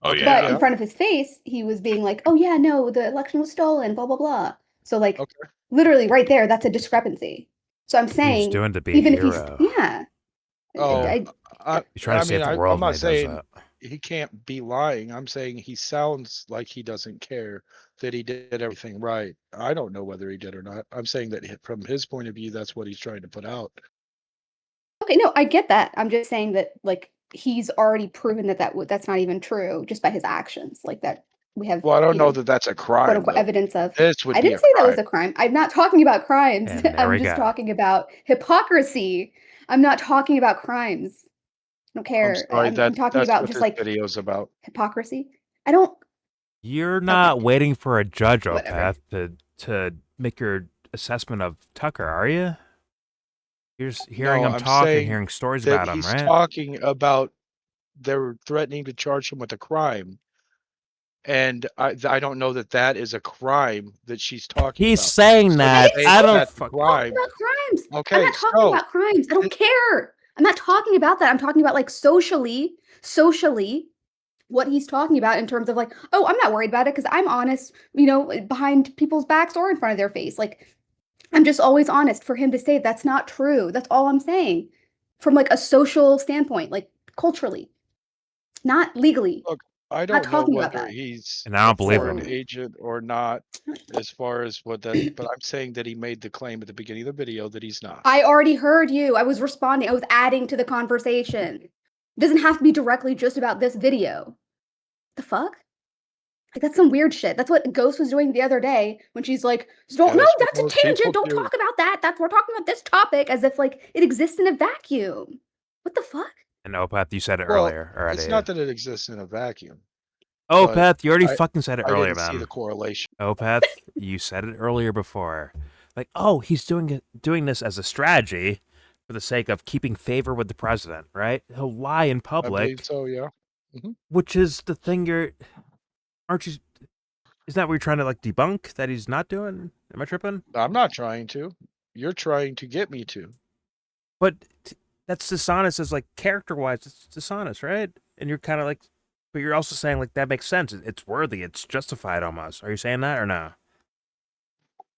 Oh Okay, yeah. But in front of his face, he was being like, "Oh yeah, no, the election was stolen." Blah blah blah. So like, Okay. literally right there, that's a discrepancy. So I'm He's saying, doing to be even a if he's hero. yeah. Oh, He's trying to save the world I'm not when he does saying that. he can't be lying. I'm saying he sounds like he doesn't care that he did everything right. I don't know whether he did or not. I'm saying that from his point of view, that's what he's trying to put out. Okay, no, I get that. I'm just saying that, like, he's already proven that that's not even true just by his actions. Like that, we have, Well, I don't know that that's a quote crime, unquote though. evidence of. This would I be didn't a say that was crime. a crime. I'm not talking about crimes. And there I'm we just go. talking about hypocrisy. I'm not talking about crimes. I don't I'm care. sorry, I'm talking that's about what just this like video's about. hypocrisy. I don't. You're not waiting for a judge, Whatever. Opath, to make your assessment of Tucker, are you? You're just hearing No, him I'm talk and saying hearing stories that about him, he's right? talking about they're threatening to charge him with a crime. And I don't know that that is a crime that she's talking He's about. saying So to that. say I that don't that's a fuck. crime. About crimes. I'm Okay, not talking so about crimes. I don't care. I'm not talking about that. I'm talking about like socially, what he's talking about in terms of like, oh, I'm not worried about it because I'm honest, behind people's backs or in front of their face. Like, I'm just always honest. For him to say that's not true. That's all I'm saying. From like a social standpoint, like culturally, not legally. look, I Not don't know talking about whether that. he's And I a don't believe foreign him. agent or not as far as what that, but I'm saying that he made the claim at the beginning of the video that he's not. I already heard you. I was responding. I was adding to the conversation. It doesn't have to be directly just about this video. The fuck? Like that's some weird shit. That's what Ghost was doing the other day when she's like, "Don't Yeah, no, that's what that's a most people tangent. Don't do. talk about that. That's we're talking about this topic as if like it exists in a vacuum." What the fuck? And Opath, you said it Well, earlier already. it's not that it exists in a vacuum. Opath, you already I- fucking said it I earlier, didn't see the man. correlation. Opath, you said it earlier before. Like, oh, he's doing this as a strategy for the sake of keeping favor with the president, right? He'll lie in I believe public, so, yeah. which is the thing aren't you, is that what you're trying to like debunk that he's not doing? Am I tripping? I'm not trying to. You're trying to get me to. But that's dishonest as like character-wise, it's dishonest, right? And you're kind of like, but you're also saying like that makes sense. It's worthy. It's justified almost. Are you saying that or no?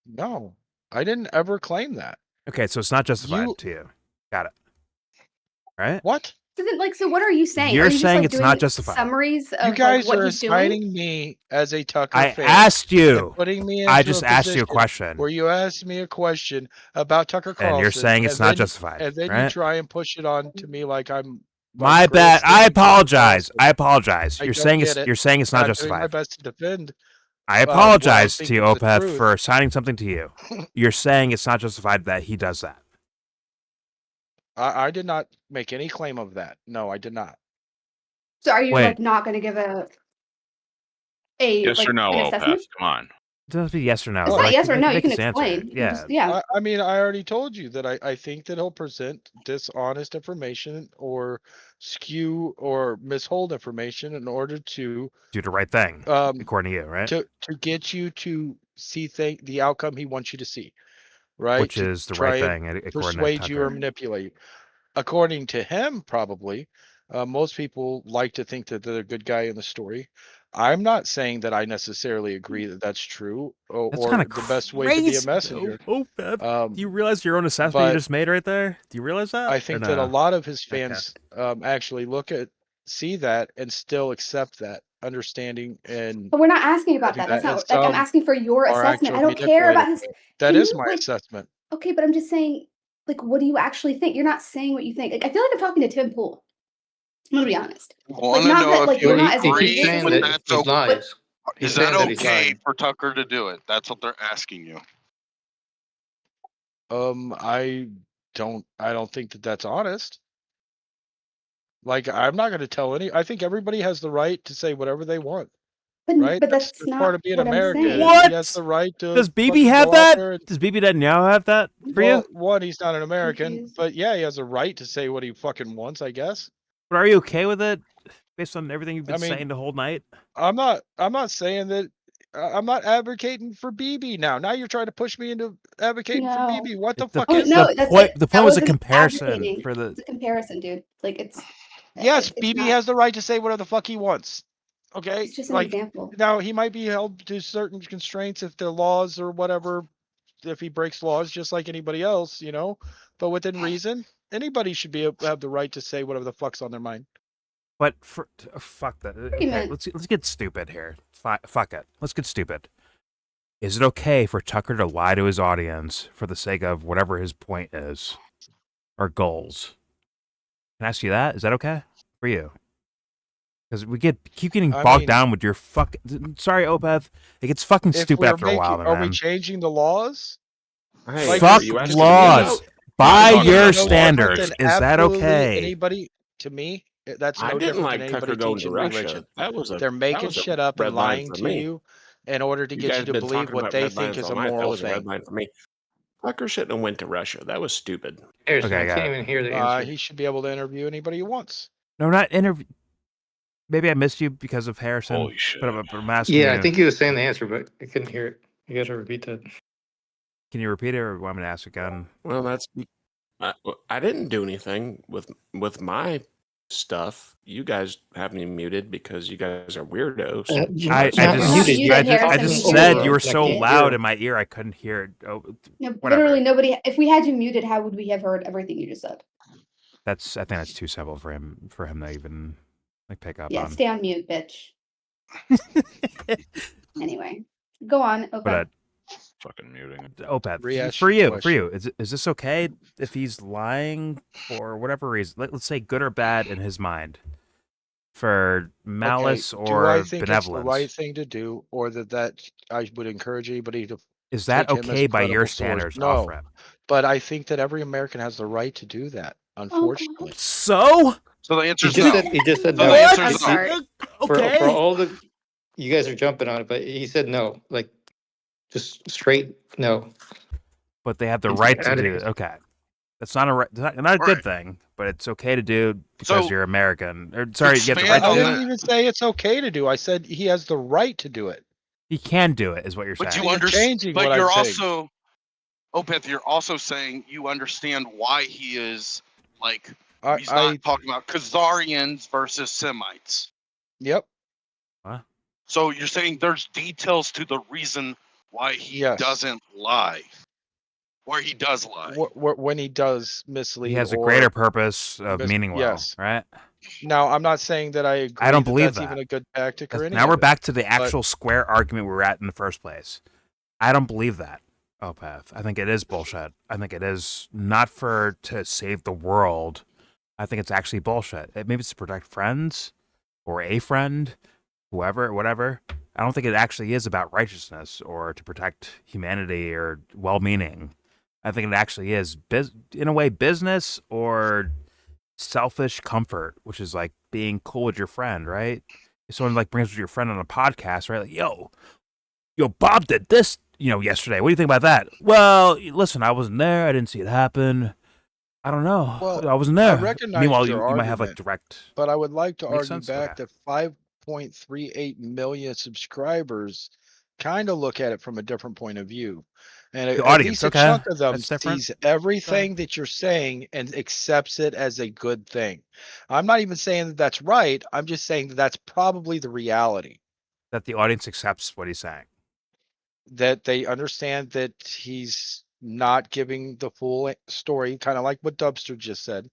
No, I didn't ever claim that. Okay, so it's not justified You- to you. Got it. Right? What? So then, like, so what are you saying? You're are you saying just, like, it's not doing justified. Summaries of You guys like, what are he's doing? assigning me as a Tucker I fan. asked and you. putting me into I just asked you a position question. where you asked me a question about Tucker Carlson. And you're saying it's not justified. And then right? you try and push it on to me like I'm My bad. I apologize. I apologize. I You're don't saying get you're saying it's not I'm doing my justified. best to defend. I apologize think to you, is the Opath, truth. for assigning something to you. You're saying it's not justified that he does that. I did not make any claim of that. No, I did not. So are you Wait. like not going to give a Yes like or no, an Opath? assessment? Come on. It doesn't have to be yes or no. It's Oh, not Like, yes or no. You make can us answer. explain. You Yeah. just- yeah. I mean, I already told you that I think that he'll present dishonest information or skew or mishold information in order to Do the right thing, according to you, right? to get you to see the outcome he wants you to see, right? Which To is the try right and thing, according to persuade you or Tucker. manipulate you. According to him, probably. Most people like to think that they're a good guy in the story. I'm not saying that I necessarily agree that that's true or, That's kind of the best way to be a crazy, messenger. though. Opath, do you Um, realize your own assessment but you just made right there? Do you realize that? I or think no? that a lot of his Okay. fans actually see that and still accept that understanding and But we're not asking about having that. That's that, not and like I'm some asking for your are assessment. I actually don't care about manipulating his. me. That Can is you, my like- assessment. Okay, but I'm just saying, like, what do you actually think? You're not saying what you think. Like, I feel like I'm talking to Tim Pool. I'm gonna be honest. Want to not know that, if like, you you're not as agree religious as with him. that's he's okay. lying. He's Is that saying that he's okay lying. for Tucker to do it? That's what they're asking you. I don't think that that's honest. Like, I'm not going to tell I think everybody has the right to say whatever they want, But, right? but that's part not of being what I'm American. saying. What? He has the right to. Does BB fucking have go out there that? and- Does BB Netanyahu have that for you? Well, one, he's not an American, Confused. but yeah, he has a right to say what he fucking wants, I guess. But are you okay with it, based on everything you've been I mean- saying the whole night? I'm not saying that. I'm not advocating for BB now. Now you're trying to push me into advocating for No. BB. What the The- fuck Oh, is no, that? that's point- it. the That point was a wasn't comparison advocating. for the- It's a comparison, dude. Like it's. Yes, it's BB not- has the right to say whatever the fuck he wants. Okay, It's just an like example. now he might be held to certain constraints if the laws or whatever, if he breaks laws, just like anybody else, But within reason, anybody should have the right to say whatever the fuck's on their mind. But fuck that. Okay, Argument. let's get stupid here. Fuck it. Let's get stupid. Is it okay for Tucker to lie to his audience for the sake of whatever his point is or goals? Can I ask you that? Is that okay for you? Because we keep getting bogged down with your Sorry, Opeth. It gets fucking stupid after a while, man. Are we changing the laws? Hey, fuck laws. By your standards, is that okay? Anybody, to me, that's no didn't different like than anybody Tucker going teaching to Russia. religion. That was They're making shit up and lying to you in order to get you to believe what they think is a moral thing. That was a red line for me. Tucker shouldn't have went to Russia. That was stupid. Harrison, I can't even hear the answer. He should be able to interview anybody he wants. No, not interview. Maybe I missed you because of Harrison. Holy shit. But I'm asking Yeah, you. I think he was saying the answer, but I couldn't hear it. You got to repeat that. Can you repeat it, or want me to ask again? Well, I didn't do anything with my stuff. You guys have me muted because you guys are weirdos. I just said you were so loud in my ear I couldn't hear it. No, literally nobody. If we had you muted, how would we have heard everything you just said? I think that's too simple for him to even pick up on. Yeah, stay on mute, bitch. Anyway, go on. But fucking muting. Opeth, for you, is this okay if he's lying for whatever reason? Let's say good or bad in his mind, for malice or do I think benevolence. It's the right thing to do, or that I would encourage anybody to? Is that okay by your standards? No, but I think that every American has the right to do that. Unfortunately, so the answer is no. He just said no. I'm sorry. Okay. For all the, you guys are jumping on it, but he said no, like just straight no. But they have the right to do it. Okay, that's not a good thing, but it's okay to do because you're American. Or sorry, you have the right to do it. I didn't even say it's okay to do. I said he has the right to do it. He can do it, is what you're saying. But you understand. But you're also, Opeth, you're also saying you understand why he is like. He's not talking about Khazarians versus Semites. Yep. What? So you're saying there's details to the reason why he doesn't lie, where he does lie. When he does mislead, he has a greater purpose of meaning well. Yes. Right. Now, I'm not saying that I agree. I don't believe that's even a good tactic or anything. Now we're back to the actual square argument we were at in the first place. I don't believe that, Opeth. I think it is bullshit. I think it is not to save the world. I think it's actually bullshit. Maybe it's to protect friends or a friend, whoever, whatever. I don't think it actually is about righteousness or to protect humanity or well-meaning. I think it actually is, in a way, business or selfish comfort, which is like being cool with your friend, right? If someone brings your friend on a podcast, right? Like, yo, Bob did this, yesterday. What do you think about that? Well, listen, I wasn't there. I didn't see it happen. I don't know. Well, I wasn't there. I recognize Meanwhile, your you might have argument, direct. But I would like to argue sense? back that 5.38 million subscribers kind of look at it from a different point of view. And the at audience, least a chunk of them sees everything that you're saying and accepts it as a good thing. I'm not even saying that that's right. I'm just saying that that's probably the reality. That the audience accepts what he's saying. That they understand that he's not giving the full story, kind of like what Dubster just said.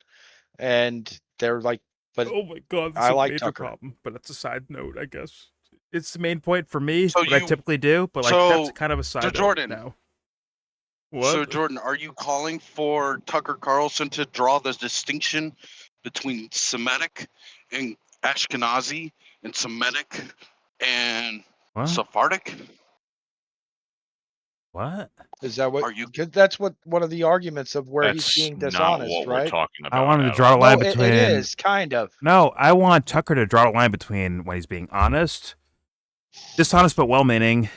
And they're like, but oh my God, this I is like a major Tucker. problem, but that's a side note, I guess. It's the main point for me, what I typically do, but that's kind of a side note now. What? So, Jordan, are you calling for Tucker Carlson to draw the distinction between Semitic and Ashkenazi and Semitic and Sephardic? What? Is that what? Because that's what one of the arguments of where he's being dishonest, not what right? we're talking about. I wanted to draw a line between. It is kind of. No, I want Tucker to draw a line between when he's being dishonest but well-meaning,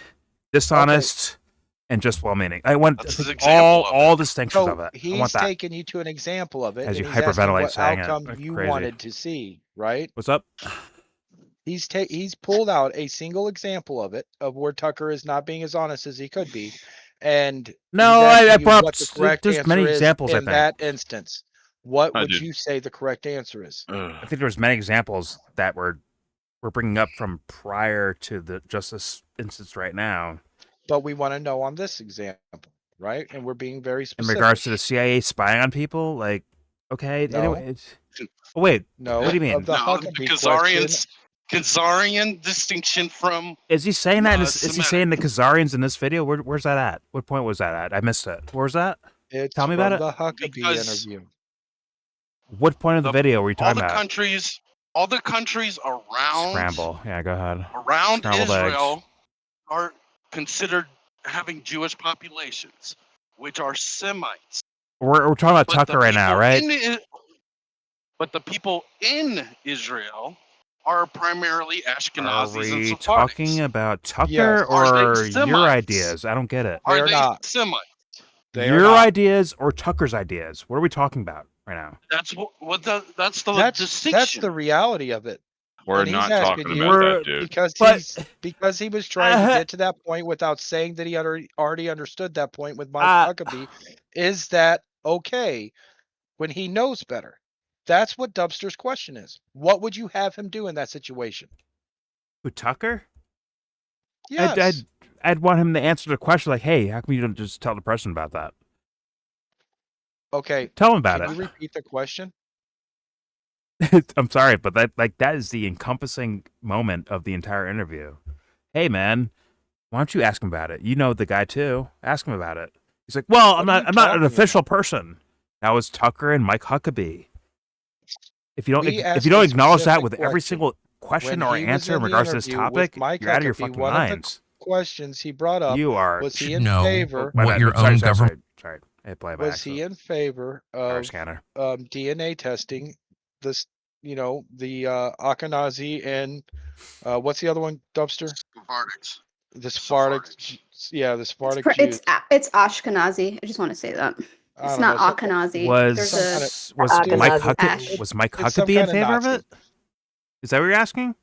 dishonest and just well-meaning. I want all distinctions of it. He's taken you to an example of it, as you he's hyperventilate what saying outcome it. you Crazy. wanted to see, right? What's up? He's pulled out a single example of it, of where Tucker is not being as honest as he could be, and I brought up. There's many examples. In that instance, what would you say the correct answer is? I think there's many examples that we're bringing up from prior to the justice instance right now. But we want to know on this example, right? And we're being very specific. In regards to the CIA spying on people, okay. No. Anyway, wait. No. What do you mean? The Huckabee question, Khazarian distinction from. Is he saying that? Is he Semitic. saying the Khazarians in this video? Where's that at? What point was that at? I missed it. Where's that? It's Tell me about it. the Huckabee Because interview. What point of the video were you talking about? All the countries around Scramble. Yeah, go ahead. Around Scrambled Israel eggs. are considered having Jewish populations, which are Semites. We're talking about But Tucker right now, right? But the people in Israel are primarily Are Ashkenazis and we Sephardics. talking about Tucker Yes. Are they or your Semites? ideas? I don't get it. They're Are they not. Semites? They are Your not. ideas or Tucker's ideas? What are we talking about right now? That's the That's distinction. the reality of it. We're And he's not asking talking you- about that, dude. Because he was trying to get to that point without saying that he already understood that point with Mike Huckabee. Is that okay when he knows better? That's what Dubster's question is. What would you have him do in that situation? Who, Tucker? Yes. I'd want him to answer the question like, hey, how come you don't just tell the person about that? Okay. Tell him about Can it. you repeat the question? I'm sorry, but that is the encompassing moment of the entire interview. Hey, man, why don't you ask him about it? You know the guy too. Ask him about it. He's like, well, I'm not an official person. That was Tucker and Mike Huckabee. If you don't acknowledge that with every single question or answer in regards to this topic, you're out of your fucking minds. Questions he brought up. You are. Was he in favor? What your own government? Sorry. Play Was he in favor of scanner. DNA testing? This, the Ashkenazi and what's the other one, Dubster? Sephardics. The Sephardics. Yeah, the Sephardic Jews. It's Ashkenazi. I just want to say that. It's not Ashkenazi. Was Mike Huckabee in favor of it? Is that what you're asking?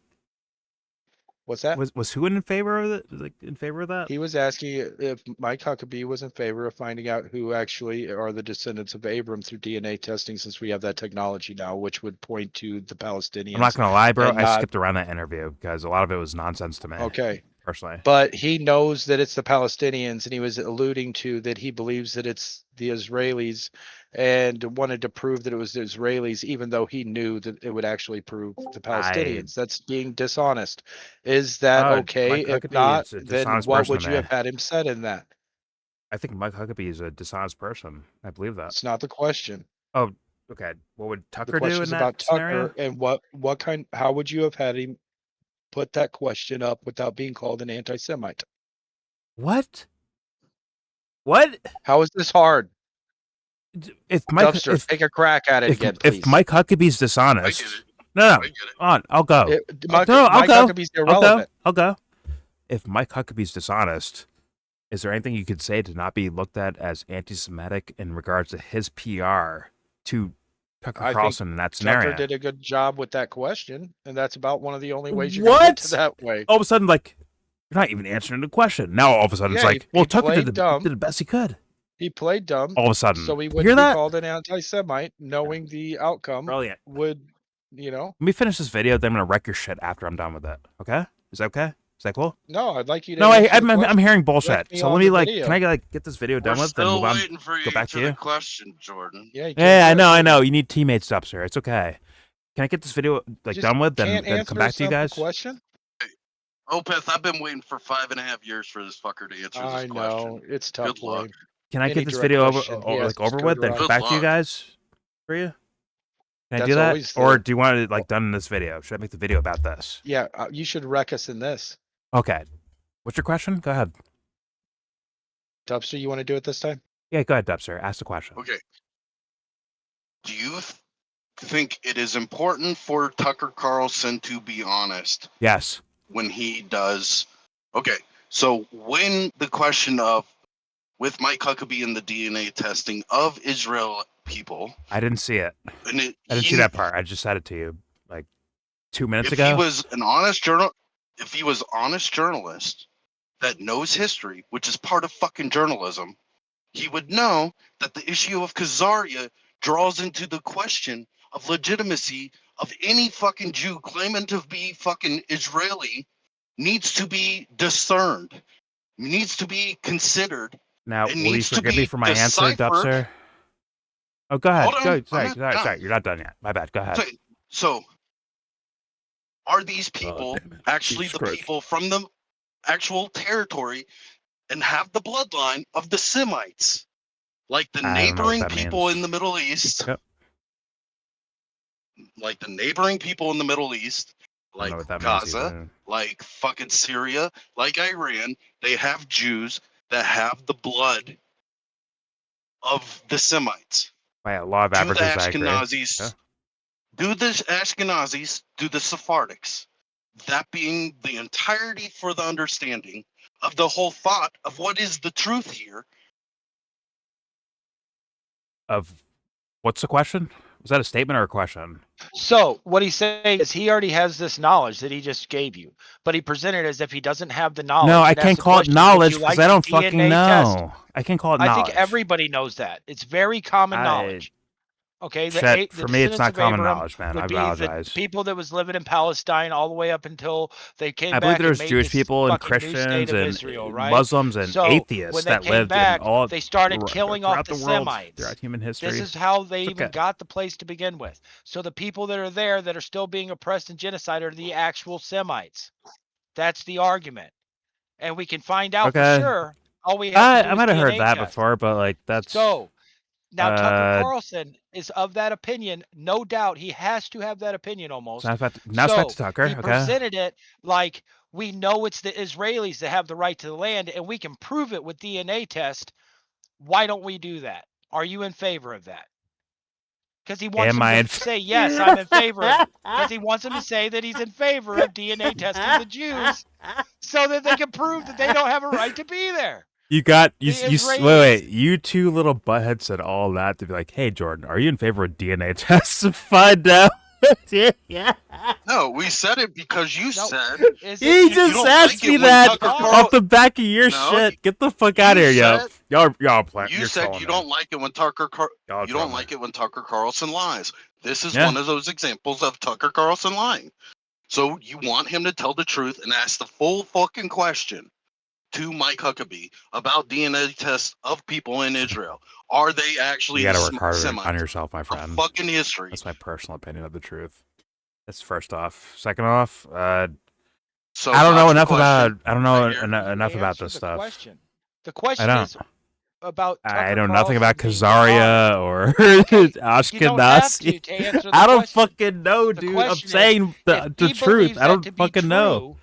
What's that? Was who in favor of it? Like in favor of that? He was asking if Mike Huckabee was in favor of finding out who actually are the descendants of Abram through DNA testing, since we have that technology now, which would point to the Palestinians. I'm not gonna lie, bro. I skipped around that interview because a lot of it was nonsense to me. Okay. Personally. But he knows that it's the Palestinians, and he was alluding to that he believes that it's the Israelis, and wanted to prove that it was the Israelis, even though he knew that it would actually prove the Palestinians. That's being dishonest. Is that okay? If not, then what would you have had him said in that? I think Mike Huckabee is a dishonest person. I believe that. It's not the question. Oh, okay. What would Tucker do in that about scenario? Tucker, and how would you have had him put that question up without being called an anti-Semite? What? How is this hard? If Mike, Dubster, take a crack at it again, please. If Mike Huckabee's dishonest, no, I'll go. Mike Huckabee's irrelevant. I'll go. If Mike Huckabee's dishonest, is there anything you could say to not be looked at as anti-Semitic in regards to his PR to Tucker Carlson in that scenario? Tucker did a good job with that question, and that's about one of the only ways you're going to get to that way. All of a sudden, like, you're not even answering the question. Now, all of a sudden, it's like, well, Tucker did the best he could. He played dumb. All of a sudden. So he wouldn't be called an anti-Semite, knowing the outcome. Brilliant. Would, Let me finish this video, then I'm going to wreck your shit after I'm done with it. Okay? Is that okay? Is that cool? No, I'd like you to. No, I'm hearing bullshit. So let me can I get this video done We're with? Then move on. waiting for you go back to you. the question, Jordan. Yeah, I know. You need teammates, Dubster. It's okay. Can I get this video done with? Then come back to you guys. Question? Hey, Opeth, I've been waiting for 5.5 years for this fucker to answer this question. I know it's tough. Good luck. Can I get this video over with? Then come back to you guys for you. Can I do that? Or do you want it done in this video? Should I make the video about this? Yeah, you should wreck us in this. Okay. What's your question? Go ahead. Dubster, you want to do it this time? Yeah, go ahead, Dubster. Ask the question. Okay. Do you think it is important for Tucker Carlson to be honest? Yes. When he does. Okay. So when the question of with Mike Huckabee and the DNA testing of Israel people. I didn't see it. I didn't see that part. I just said it to you 2 minutes ago. If he was honest journalist that knows history, which is part of fucking journalism, he would know that the issue of Khazaria draws into the question of legitimacy of any fucking Jew claiming to be fucking Israeli needs to be discerned, needs to be considered. Now, will you forgive me for my answer, Dubster? Oh, go ahead. Sorry, you're not done yet. My bad. Go ahead. So, are these people actually the people from the actual territory and have the bloodline of the Semites, like the neighboring people in the Middle East, like Gaza, like fucking Syria, like Iran. They have Jews that have the blood of the Semites. By a law of averages, I agree. Do the Ashkenazis, do the Sephardics. That being the entirety for the understanding of the whole thought of what is the truth here. Of what's the question? Was that a statement or a question? So what he's saying is he already has this knowledge that he just gave you, but he presented it as if he doesn't have the knowledge. No, I can't call it knowledge because I don't fucking know. I can't call it knowledge. I think everybody knows that. It's very common knowledge. Okay, for me, it's not common knowledge, man. I apologize. The people that was living in Palestine all the way up until they came back. I believe there's Jewish people and Christians and Israel, right? Muslims and atheists that lived back, in all. They started killing off the world, Semites throughout human history. This is how they even got the place to begin with. So the people that are there that are still being oppressed and genocide are the actual Semites. That's the argument, and we can find out for sure. All we have to do I might have heard that test. before, but like that's so. Now, Tucker Carlson is of that opinion. No doubt he has to have that opinion almost. Now it's back to Tucker. He presented it like we know it's the Israelis that have the right to the land and we can prove it with DNA test. Why don't we do that? Are you in favor of that? Because he wants him to say, yes, I'm in favor of it. Because he wants him to say that he's in favor of DNA testing the Jews so that they can prove that they don't have a right to be there. Wait, you two little buttheads said all that to be like, hey, Jordan, are you in favor of DNA tests to find out? Yeah. No, we said it because you said. He just asked me that off the back of your shit. Get the fuck out of here, yo. Y'all playing. You said you don't like it when Tucker Carlson lies. This is one of those examples of Tucker Carlson lying. So you want him to tell the truth and ask the full fucking question to Mike Huckabee about DNA tests of people in Israel. Are they actually You gotta work harder on yourself, my friend. Fucking history. That's my personal opinion of the truth. That's first off. Second off, so I don't know enough about enough about this stuff. The question is about I know nothing about Khazaria or Ashkenazi. I don't fucking know, dude. I'm saying the truth. I don't fucking know.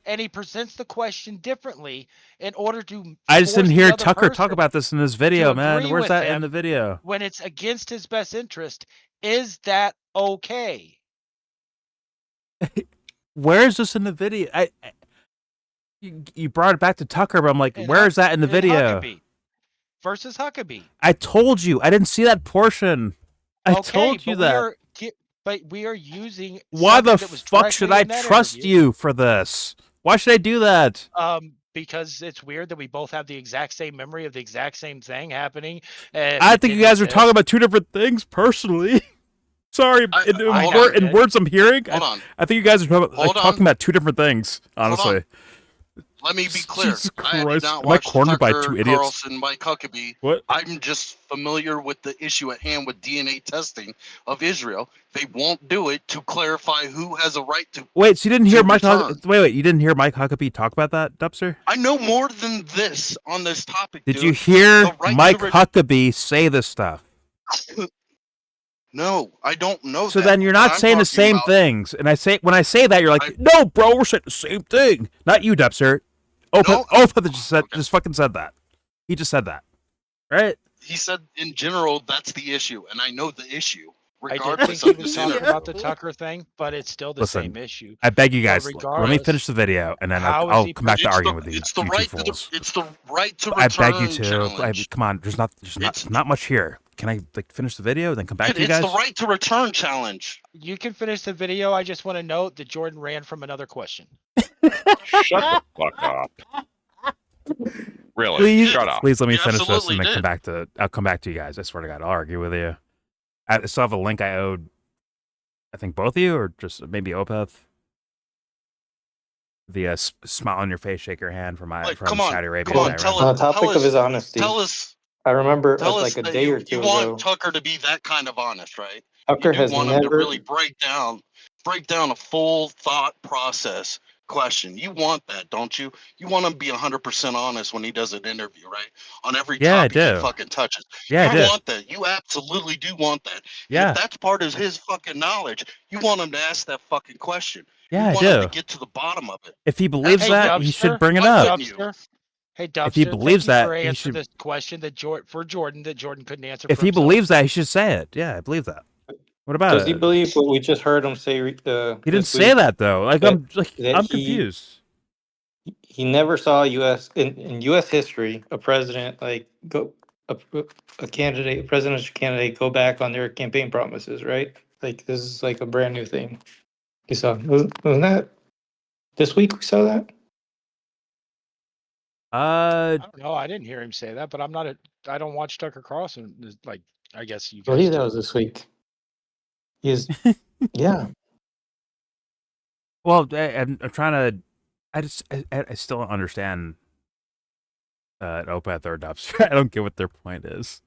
And he presents the question differently in order to. I just didn't hear Tucker talk about this in this video, man. Where's that in the video? When it's against his best interest, is that okay? Where is this in the video? You brought it back to Tucker, but I'm like, where is that in the video? Huckabee versus Huckabee. I told you, I didn't see that portion. I told you that. But we are using. Why the fuck should I trust you for this? Why should I do that? Because it's weird that we both have the exact same memory of the exact same thing happening. I think you guys are talking about two different things personally. Sorry, in words I'm hearing, I think you guys are talking about two different things, honestly. Let me be clear. Jesus Christ. I did not watch cornered by two idiots? Carlson, Mike Huckabee. What? I'm just familiar with the issue at hand with DNA testing of Israel. They won't do it to clarify who has a right to. Wait, so you didn't hear Mike? Wait, you didn't hear Mike Huckabee talk about that, Dubster? I know more than this on this topic. Did you hear Mike Huckabee say this stuff? No, I don't know. So then you're not saying the same things. And when I say that, you're like, no, bro, we're saying the same thing. Not you, Dubster. Just fucking said that. He just said that, right? He said in general that's the issue, and I know the issue. I did think he was talking about the Tucker thing, but it's still the same issue. I beg you guys, let me finish the video, and then I'll come back to arguing with you. It's the right to return. I beg you to. Come on, there's not much here. Can I finish the video, then come back to you guys? It's the right to return challenge. You can finish the video. I just want to note that Jordan ran from another question. Shut the fuck up. Really? Please, shut up. Please let me finish this and then I'll come back to you guys. I swear to God, I'll argue with you. I still have a link I owed, I think both of you, or just maybe Opeth. The smile on your face, shake your hand from Saudi Arabia. On the topic of his honesty. Tell us. I remember like a day or two ago. You want Tucker to be that kind of honest, right? Tucker has want him to really break down break down a full thought process question. You want that, don't you? You want him to be 100% honest when he does an interview, right? On every topic he fucking touches. You want that. You absolutely do want that. And if that's part of his fucking knowledge, you want him to ask that fucking question. Yeah, you I want do. him to get to the bottom of it. If he believes that, he should bring it up. Hey, Dubster, if he believes that, he should. This question that Jordan couldn't answer. If he believes that, he should say it. Yeah, I believe that. What about Does he believe what we just heard him say? He didn't say that though. Like I'm confused. He never saw in U.S. history a president like go a presidential candidate go back on their campaign promises, right? Like this is like a brand new thing. You saw wasn't that this week we saw that? I don't know. I didn't hear him say that, but I don't watch Tucker Carlson. Like I guess you guys. I believe that was this week. He's yeah. Well, I'm trying to. I still don't understand. Opeth or Dubster. I don't get what their point is.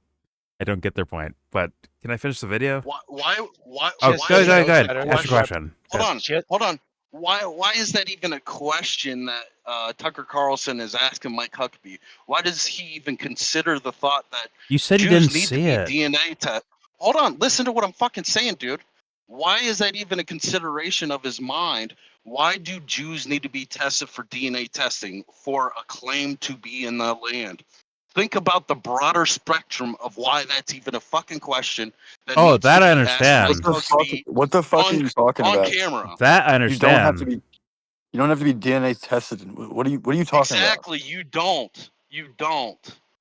I don't get their point. But can I finish the video? Why? Oh, go ahead. Ask your question. Hold on. Why is that even a question that Tucker Carlson is asking Mike Huckabee? Why does he even consider the thought that you said Jews you didn't need see to it? be DNA test? Hold on, listen to what I'm fucking saying, dude. Why is that even a consideration of his mind? Why do Jews need to be tested for DNA testing for a claim to be in the land? Think about the broader spectrum of why that's even a fucking question. That I understand. What the fuck are you talking about? On camera. That I understand. You don't have to be DNA tested. What are you talking about? Exactly, you don't.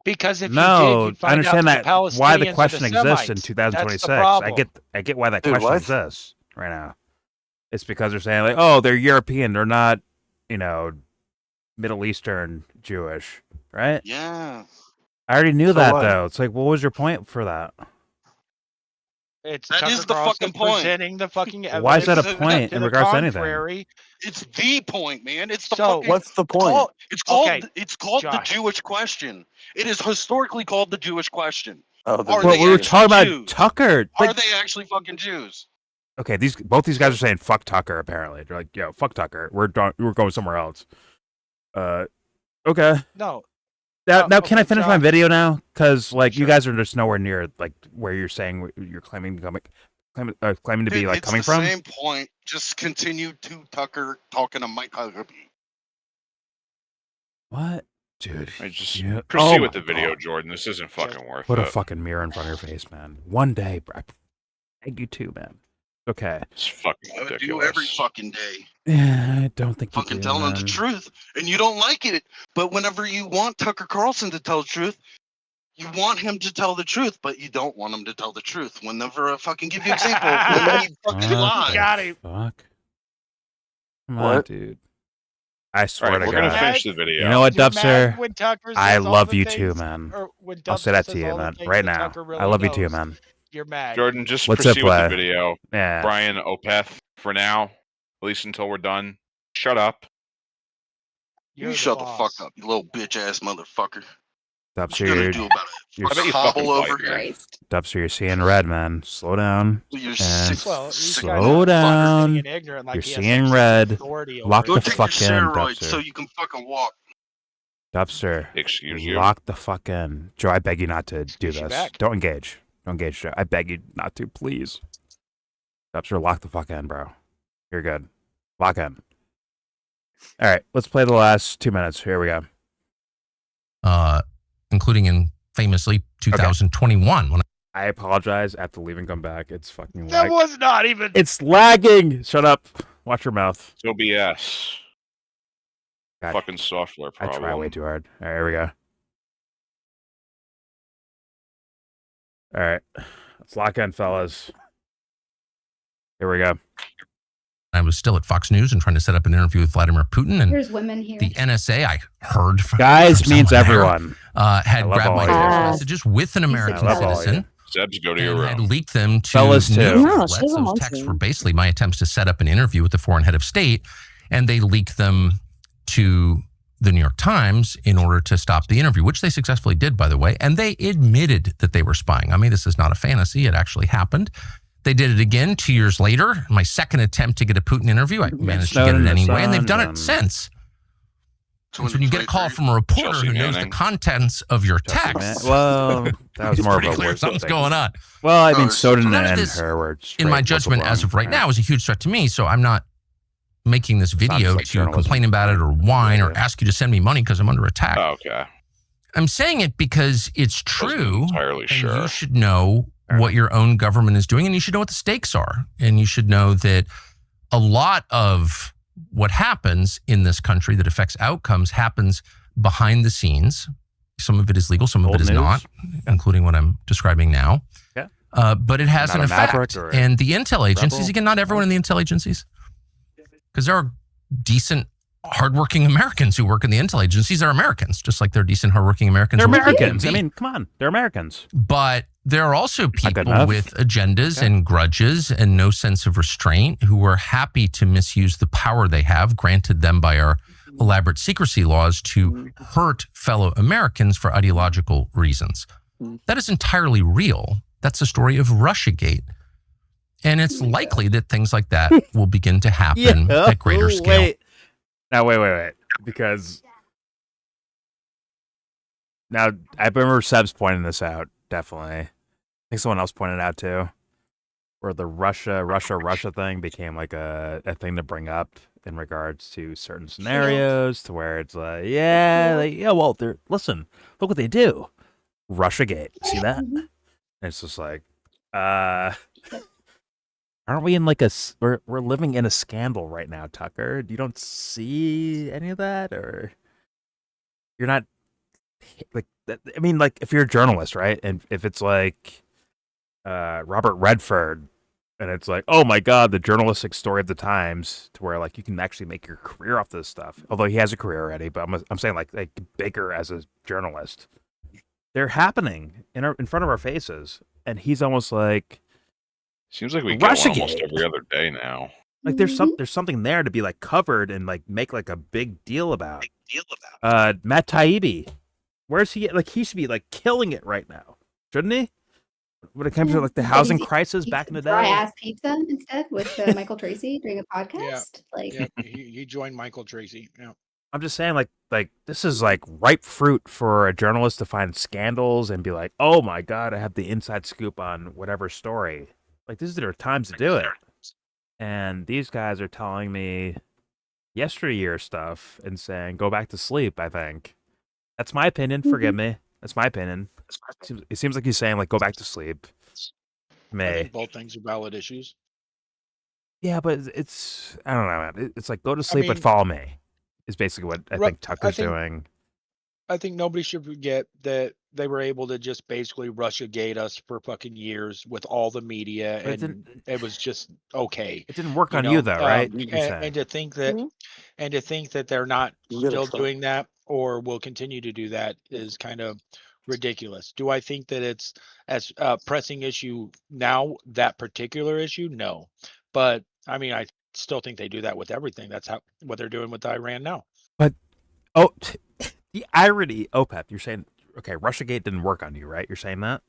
Because if you did, you'd find I understand out that why the question exists in 2026. I get why that question exists right now. It's because they're saying like, oh, they're European, they're not, Middle Eastern Jewish, right? Yeah. I already knew that though. It's like, what was your point for that? That is the fucking point. Presenting the fucking evidence. Why is that a point in regards to anything? It's the point, man. It's the fucking. What's the point? It's called the Jewish question. It is historically called the Jewish question. Well, we were talking about Tucker. Are they actually fucking Jews? Okay, both these guys are saying fuck Tucker. Apparently, they're like, yo, fuck Tucker. We're going somewhere else. Okay. No. Now, can I finish my video now? Because you guys are just nowhere near where you're saying you're claiming to be coming from. It's the same point. Just continue to Tucker talking to Mike Huckabee. What, dude? Proceed with the video, Jordan. This isn't fucking worth it. Put a fucking mirror in front of your face, man. One day, I beg you to, man. Okay. It's fucking ridiculous. Do every fucking day. Yeah, I don't think fucking you do, telling man. them the truth, and you don't like it. But whenever you want Tucker Carlson to tell the truth, you want him to tell the truth, but you don't want him to tell the truth. Whenever I fucking give you an example, when he fucking lies. Got him. Fuck. Come on, dude. I swear to God. We're gonna finish the video. You know what, Dubster? I love you too, man. I'll say that to you, man. Right now. I love you too, man. You're mad. Jordan, just proceed with the video. Yeah. Brian Opeth, for now, at least until we're done. Shut up. You shut the fuck up, you little bitch ass motherfucker. Dubster, you're seeing red, man. Slow down. Slow down. You're seeing red. Lock the fuck in, Dubster. So you can fucking walk. Dubster. Excuse you. Lock the fuck in. Joe, I beg you not to do this. Don't engage. Don't engage, Joe. I beg you not to, please. Dubster, lock the fuck in, bro. You're good. Lock in. All right, let's play the last 2 minutes. Here we go. Including in famously 2021. When I apologize. I have to leave and come back. It's fucking That was not even. It's lagging. Shut up. Watch your mouth. It's OBS. God, fucking software problem. I try way too hard. All right, here we go. All right. Let's lock in, fellas. Here we go. I was still at Fox News and trying to set up an interview with Vladimir Putin. And there's women here. The NSA, I heard from guys means everyone. Had grabbed my text messages with an American citizen. Zebs, go to your room. Had leaked them to fellas too. Those texts were basically my attempts to set up an interview with the foreign head of state, and they leaked them to the New York Times in order to stop the interview, which they successfully did, by the way. And they admitted that they were spying on me. This is not a fantasy. It actually happened. They did it again 2 years later. My second attempt to get a Putin interview, I managed to get it anyway, and they've done it since. So when you get a call from a reporter who knows the contents of your text, well, that was more of a clear something's going on. Well, I mean, Snowden and her in my judgment, as of right now, is a huge threat to me. So I'm not making this video to complain about it or whine or ask you to send me money because I'm under attack. Okay. I'm saying it because it's true. Entirely sure. You should know what your own government is doing, and you should know what the stakes are. And you should know that a lot of what happens in this country that affects outcomes happens behind the scenes. Some of it is legal, some of it is not, including what I'm describing now. Yeah. But it has an effect. And the intel agencies, again, not everyone in the intel agencies, because there are decent, hardworking Americans who work in the intel agencies. They're Americans, just like they're decent, hardworking Americans. They're Americans. I mean, come on. They're Americans. But there are also people with agendas and grudges and no sense of restraint who are happy to misuse the power they have granted them by our elaborate secrecy laws to hurt fellow Americans for ideological reasons. That is entirely real. That's the story of Russiagate. And it's likely that things like that will begin to happen at greater scale. Now, wait. Because now I remember Seb's pointing this out, definitely. I think someone else pointed out too, where the Russia thing became like a thing to bring up in regards to certain scenarios, to where it's like, well, listen, look what they do. Russiagate. See that? And it's just like, aren't we in like we're living in a scandal right now, Tucker? You don't see any of that, or you're not like, I mean, like if you're a journalist, right? And if it's like Robert Redford, and it's like, oh my God, the journalistic story of the times, to where like you can actually make your career off this stuff. Although he has a career already, but I'm saying like bigger as a journalist. They're happening in front of our faces, and he's almost like. Seems like we get one almost every other day now. Like there's something there to be like covered and like make like a big deal about. Matt Taibbi, where's he? Like he should be like killing it right now, shouldn't he? When it comes to like the housing crisis back in the day. Dry ass pizza instead with Michael Tracy doing a podcast. He joined Michael Tracy. Yeah. I'm just saying, like this is like ripe fruit for a journalist to find scandals and be like, oh my God, I have the inside scoop on whatever story. Like, this is their time to do it. And these guys are telling me yesteryear stuff and saying, go back to sleep, I think. That's my opinion. Forgive me. That's my opinion. It seems like he's saying, like, go back to sleep. I think both things are valid issues. Yeah, but it's, I don't know, man. It's like, go to sleep, but follow me, is basically what I think Tucker's doing. I think nobody should forget that they were able to just basically Russiagate us for fucking years with all the media, and it was just okay. It didn't work on you though, right? And to think that they're not still doing that or will continue to do that is kind of ridiculous. Do I think that it's as a pressing issue now, that particular issue? No, but I mean, I still think they do that with everything. That's what they're doing with Iran now. But the irony, OPEP, you're saying, okay, Russiagate didn't work on you, right? You're saying that?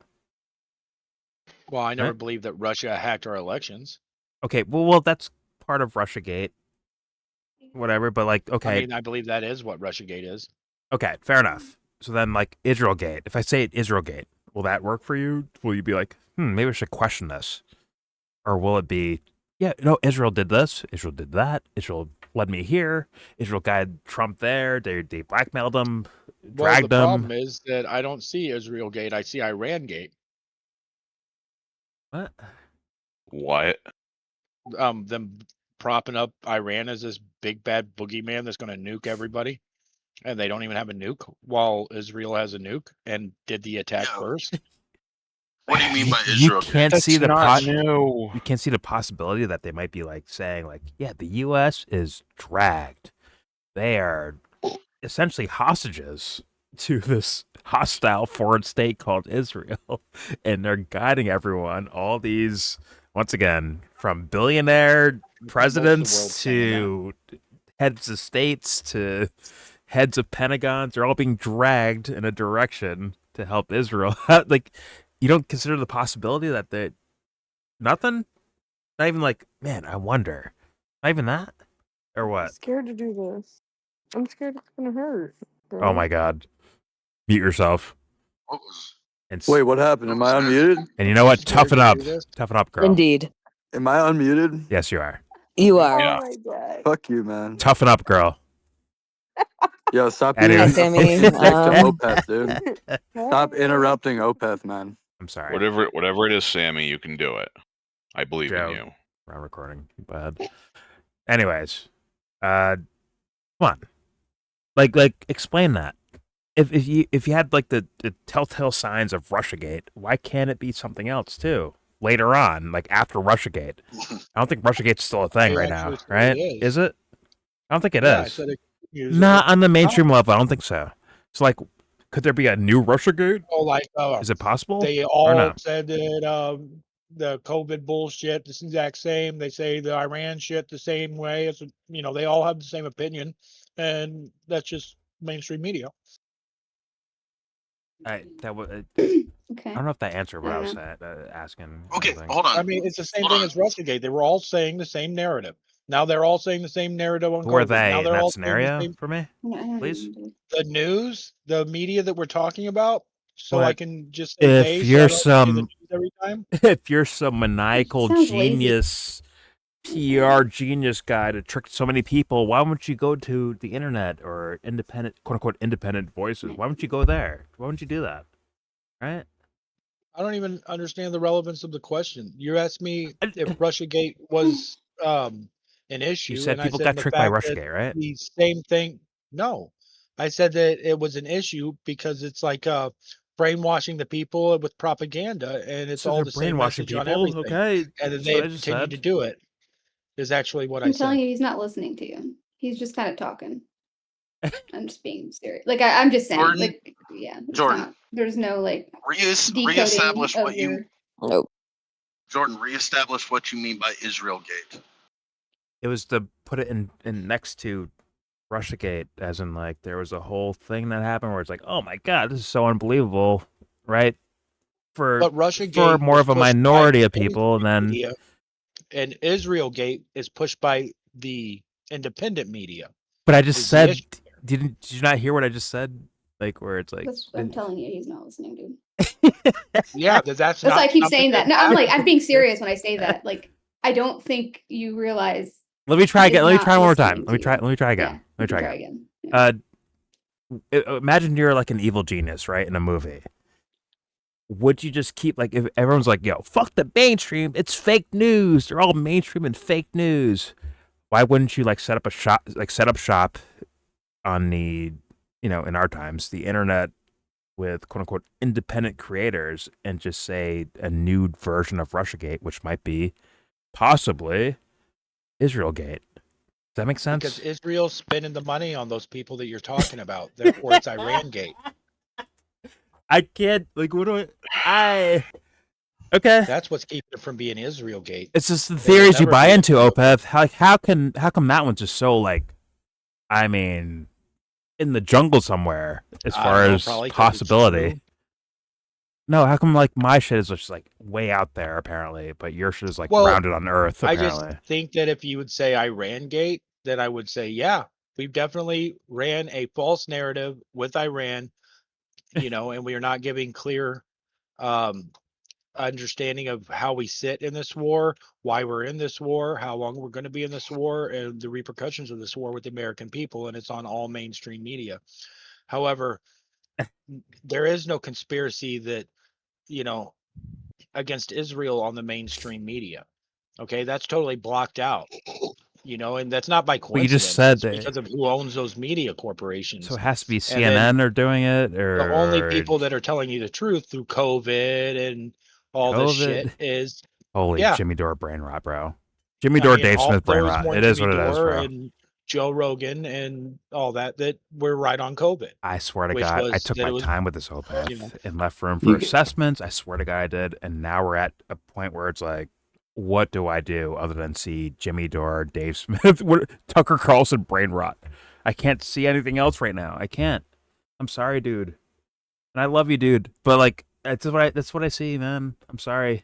Well, I never believed that Russia hacked our elections. Okay, well, that's part of Russiagate, whatever, but like, okay. I mean, I believe that is what Russiagate is. Okay, fair enough. So then, like, Israelgate, if I say Israelgate, will that work for you? Will you be like, maybe I should question this? Or will it be, yeah, no, Israel did this, Israel did that, Israel led me here, Israel guided Trump there, they blackmailed him, dragged the him. problem is that I don't see Israelgate, I see Irangate. What? Them propping up Iran as this big bad boogeyman that's going to nuke everybody, and they don't even have a nuke, while Israel has a nuke and did the attack first. What do you mean by Israel? You can't see the You can't see the possibility that they might be like saying, like, yeah, the U.S. is dragged. They are essentially hostages to this hostile foreign state called Israel, and they're guiding everyone. All these, once again, from billionaire presidents to heads of states to heads of Pentagons, they're all being dragged in a direction to help Israel. Like, you don't consider the possibility that Nothing? Not even like, man, I wonder. Not even that? Or I'm what? scared to do this. I'm scared it's gonna hurt. Bro. Oh my God. Mute yourself. What was? Wait, what happened? Am I unmuted? And you know what? Scared Toughen to up. do this? Toughen up, girl. Indeed. Am I unmuted? Yes, you are. You Oh are. my god. Fuck you, man. Toughen up, girl. Yo, stop being Anyway. Hi, a Sammy. fucking dick to Opeth, dude. Hey. Stop interrupting Opeth, man. I'm sorry. Whatever it is, Sammy, you can do it. I believe Joe. in you. We're not recording. Bad. Anyways, come on. Like, explain that. If you had like the telltale signs of Russiagate, why can't it be something else too? Later on, like after Russiagate. I don't think Russiagate's still a thing They right now, actually said right? it Is it? I don't think it Yeah, I is. said it continues. Not on the mainstream level. I don't think so. So, like, could there be a new Russiagate? Oh, like Is it possible? they Or all no? said that the COVID bullshit the exact same. They say the Iran shit the same way. It's they all have the same opinion, and that's just mainstream media. I Okay. don't know if that answered what I was know. asking. Okay, think. hold on. I mean, it's the same Hold thing on. as Russiagate. They were all saying the same narrative. Now they're all saying the same narrative on Who are COVID. they Now in they're that all saying the scenario same. for me? Please? The news, the media that we're talking about. So I But can just say if they, so I you're don't say the some news every time. if you're some maniacal Sounds lazy. genius PR genius guy to trick so many people, why wouldn't you go to the internet or independent, quote unquote, independent voices? Why wouldn't you go there? Why wouldn't you do that? Right? I don't even understand the relevance of the question. You asked me if Russiagate was an issue, You said and I people said got the tricked by fact that Russiagate, right? the same thing. No, I said that it was an issue because it's like brainwashing the people with propaganda, and it's So all they're the same brainwashing message on people. everything. Okay, And then that's they what I have just continued to said. do it. Is actually what I I'm said. telling you, he's not listening to you. He's just kind of talking. I'm just being serious. Like I'm just saying. Jordan, Like yeah, it's Jordan, not. There's no like decoding reestablish of what you your. Nope. Jordan, reestablish what you mean by Israel Gate. It was to put it in next to Russiagate, as in like there was a whole thing that happened where it's like, oh my god, this is so unbelievable, right? For But Russiagate for more is of a pushed by minority of the people, and then media, and Israel Gate is pushed by the independent media. but I just Is the said, issue. did you not hear what I just said? Like where it's like, That's what I'm telling you. He's not listening, dude. Yeah, that's That's not why I keep something saying that. that's No, I'm happening. being serious when I say that. Like I don't think you realize. let me try He again. is Let me not try one more time. listening Let me to try. you. Let me try again. Yeah, Let me you try can again. Yeah. Imagine you're like an evil genius, right, in a movie. Would you just keep like if everyone's like, yo, fuck the mainstream, it's fake news. They're all mainstream and fake news. Why wouldn't you like set up shop on the, in our times, the internet with quote unquote independent creators and just say a nude version of Russiagate, which might be possibly Israelgate. Does that make sense? Because Israel's spending the money on those people that you're talking about. Therefore, it's Iran Gate. I can't like what do I okay. That's what's keeping it from being Israel Gate. It's just the theories you buy into, Opeth. How come that one's just so like, I mean, in the jungle somewhere as far as possibility? No, how come like my shit is just like way out there apparently, but your shit is like grounded on Earth apparently? I just think that if you would say Iran Gate, then I would say, yeah, we've definitely ran a false narrative with Iran, and we are not giving clear understanding of how we sit in this war, why we're in this war, how long we're going to be in this war, and the repercussions of this war with the American people. And it's on all mainstream media. However, there is no conspiracy that, against Israel on the mainstream media. Okay, that's totally blocked out. And that's not by coincidence. But you just said it's that because of who owns those media corporations. So it has to be CNN are doing it, or the only people that are telling you the truth through COVID and all this shit is holy Jimmy Dore brain rot, bro. Jimmy Dore, Dave Smith brain rot. It is what it is, bro. And Joe Rogan and all that we're right on COVID. I swear to God, I took my time with this Opeth and left room for assessments. I swear to God I did. And now we're at a point where it's like, what do I do other than see Jimmy Dore, Dave Smith, Tucker Carlson brain rot? I can't see anything else right now. I can't. I'm sorry, dude. And I love you, dude. But like, that's what I see, man. I'm sorry.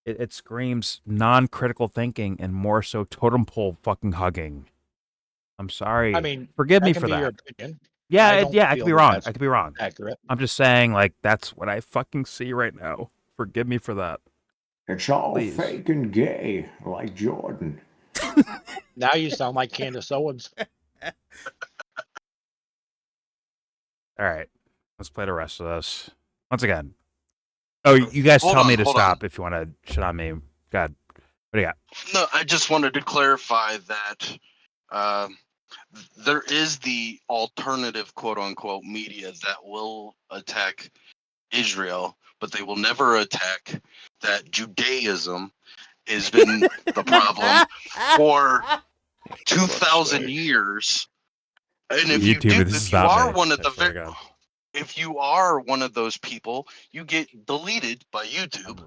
It screams non-critical thinking and more so totem pole fucking hugging. I'm sorry. I mean, forgive me can for be that. your opinion. Yeah, I don't I could feel be that wrong. that's I could be wrong. accurate. I'm just saying, like, that's what I fucking see right now. Forgive me for that. It's all Please. fake and gay, like Jordan. Now you sound like Candace Owens. All right, let's play the rest of this. Once again. Oh, you guys tell me to stop if you want to shit on me. God, what do you got? No, I just wanted to clarify that there is the alternative quote unquote media that will attack Israel, but they will never attack that Judaism has been the problem for 2,000 years. And if you are one of those people, you get deleted by YouTube.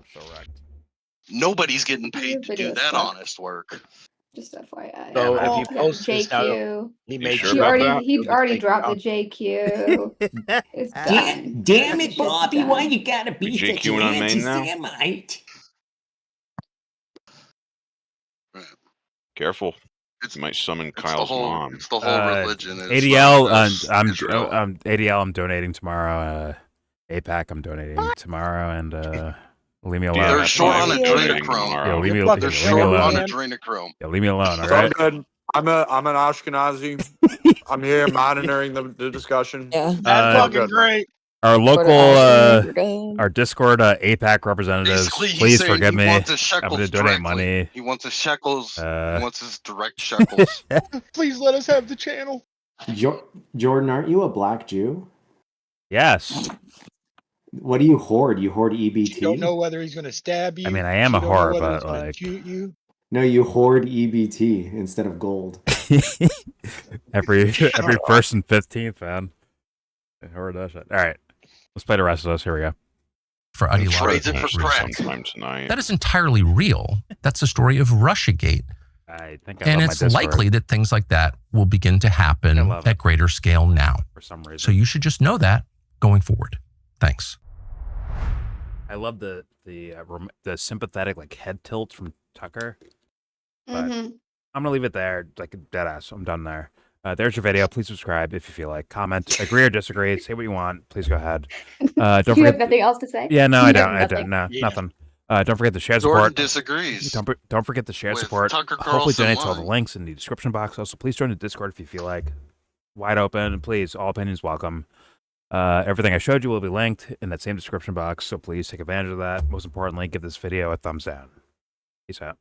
Nobody's getting paid to do that honest work. Just FYI. So if you Yeah, post this now, JQ. he made He already dropped the JQ. It's done. Damn it, Bobby! Why you gotta be We such an JQing on main now? anti-Semite? Careful. You might summon Kyle's mom. It's the whole religion. ADL, I'm donating tomorrow. APAC, I'm donating tomorrow, and leave me alone. They're short on adrenochrome. Yeah, leave me They're alone. short on adrenochrome. Yeah, leave me alone. All It's all right. good. I'm an Ashkenazi. I'm here monitoring the discussion. Yeah. That's fucking great. Our local, Ashkenazi, our Discord APAC representatives, Basically, he's please saying forgive he me. wants his I'm shekels going to donate directly. money. He wants his shekels. He wants his direct shekels. Please let us have the channel. Jordan, aren't you a black Jew? Yes. What do you hoard? You hoard EBT? You don't know whether he's going to stab you. I mean, I am You a don't know whore, whether but he's gonna like shoot you. No, you hoard EBT instead of gold. every first and 15th, man. I heard that shit. All right, let's play the rest of this. Here we go. For ideological sometime tonight. That is entirely real. That's the story of Russiagate. I think and it's likely that things like that will begin to happen at greater scale now. For some reason. So you should just know that going forward. Thanks. I love the sympathetic like head tilt from Tucker. But I'm gonna leave it there, like dead ass. I'm done there. There's your video. Please subscribe if you feel like. Comment, agree or disagree. Say what you want. Please go ahead. Don't you forget, have nothing else to say? Yeah, no, I don't. Nothing. No, Yeah. nothing. Don't forget to share Jordan support. disagrees. Don't forget to share with support. Tucker Hopefully, Carlson donate to all the lying. links in the description box. Also, please join the Discord if you feel like. Wide open, please. All opinions welcome. Everything I showed you will be linked in that same description box, so please take advantage of that. Most importantly, give this video a thumbs down. Peace out.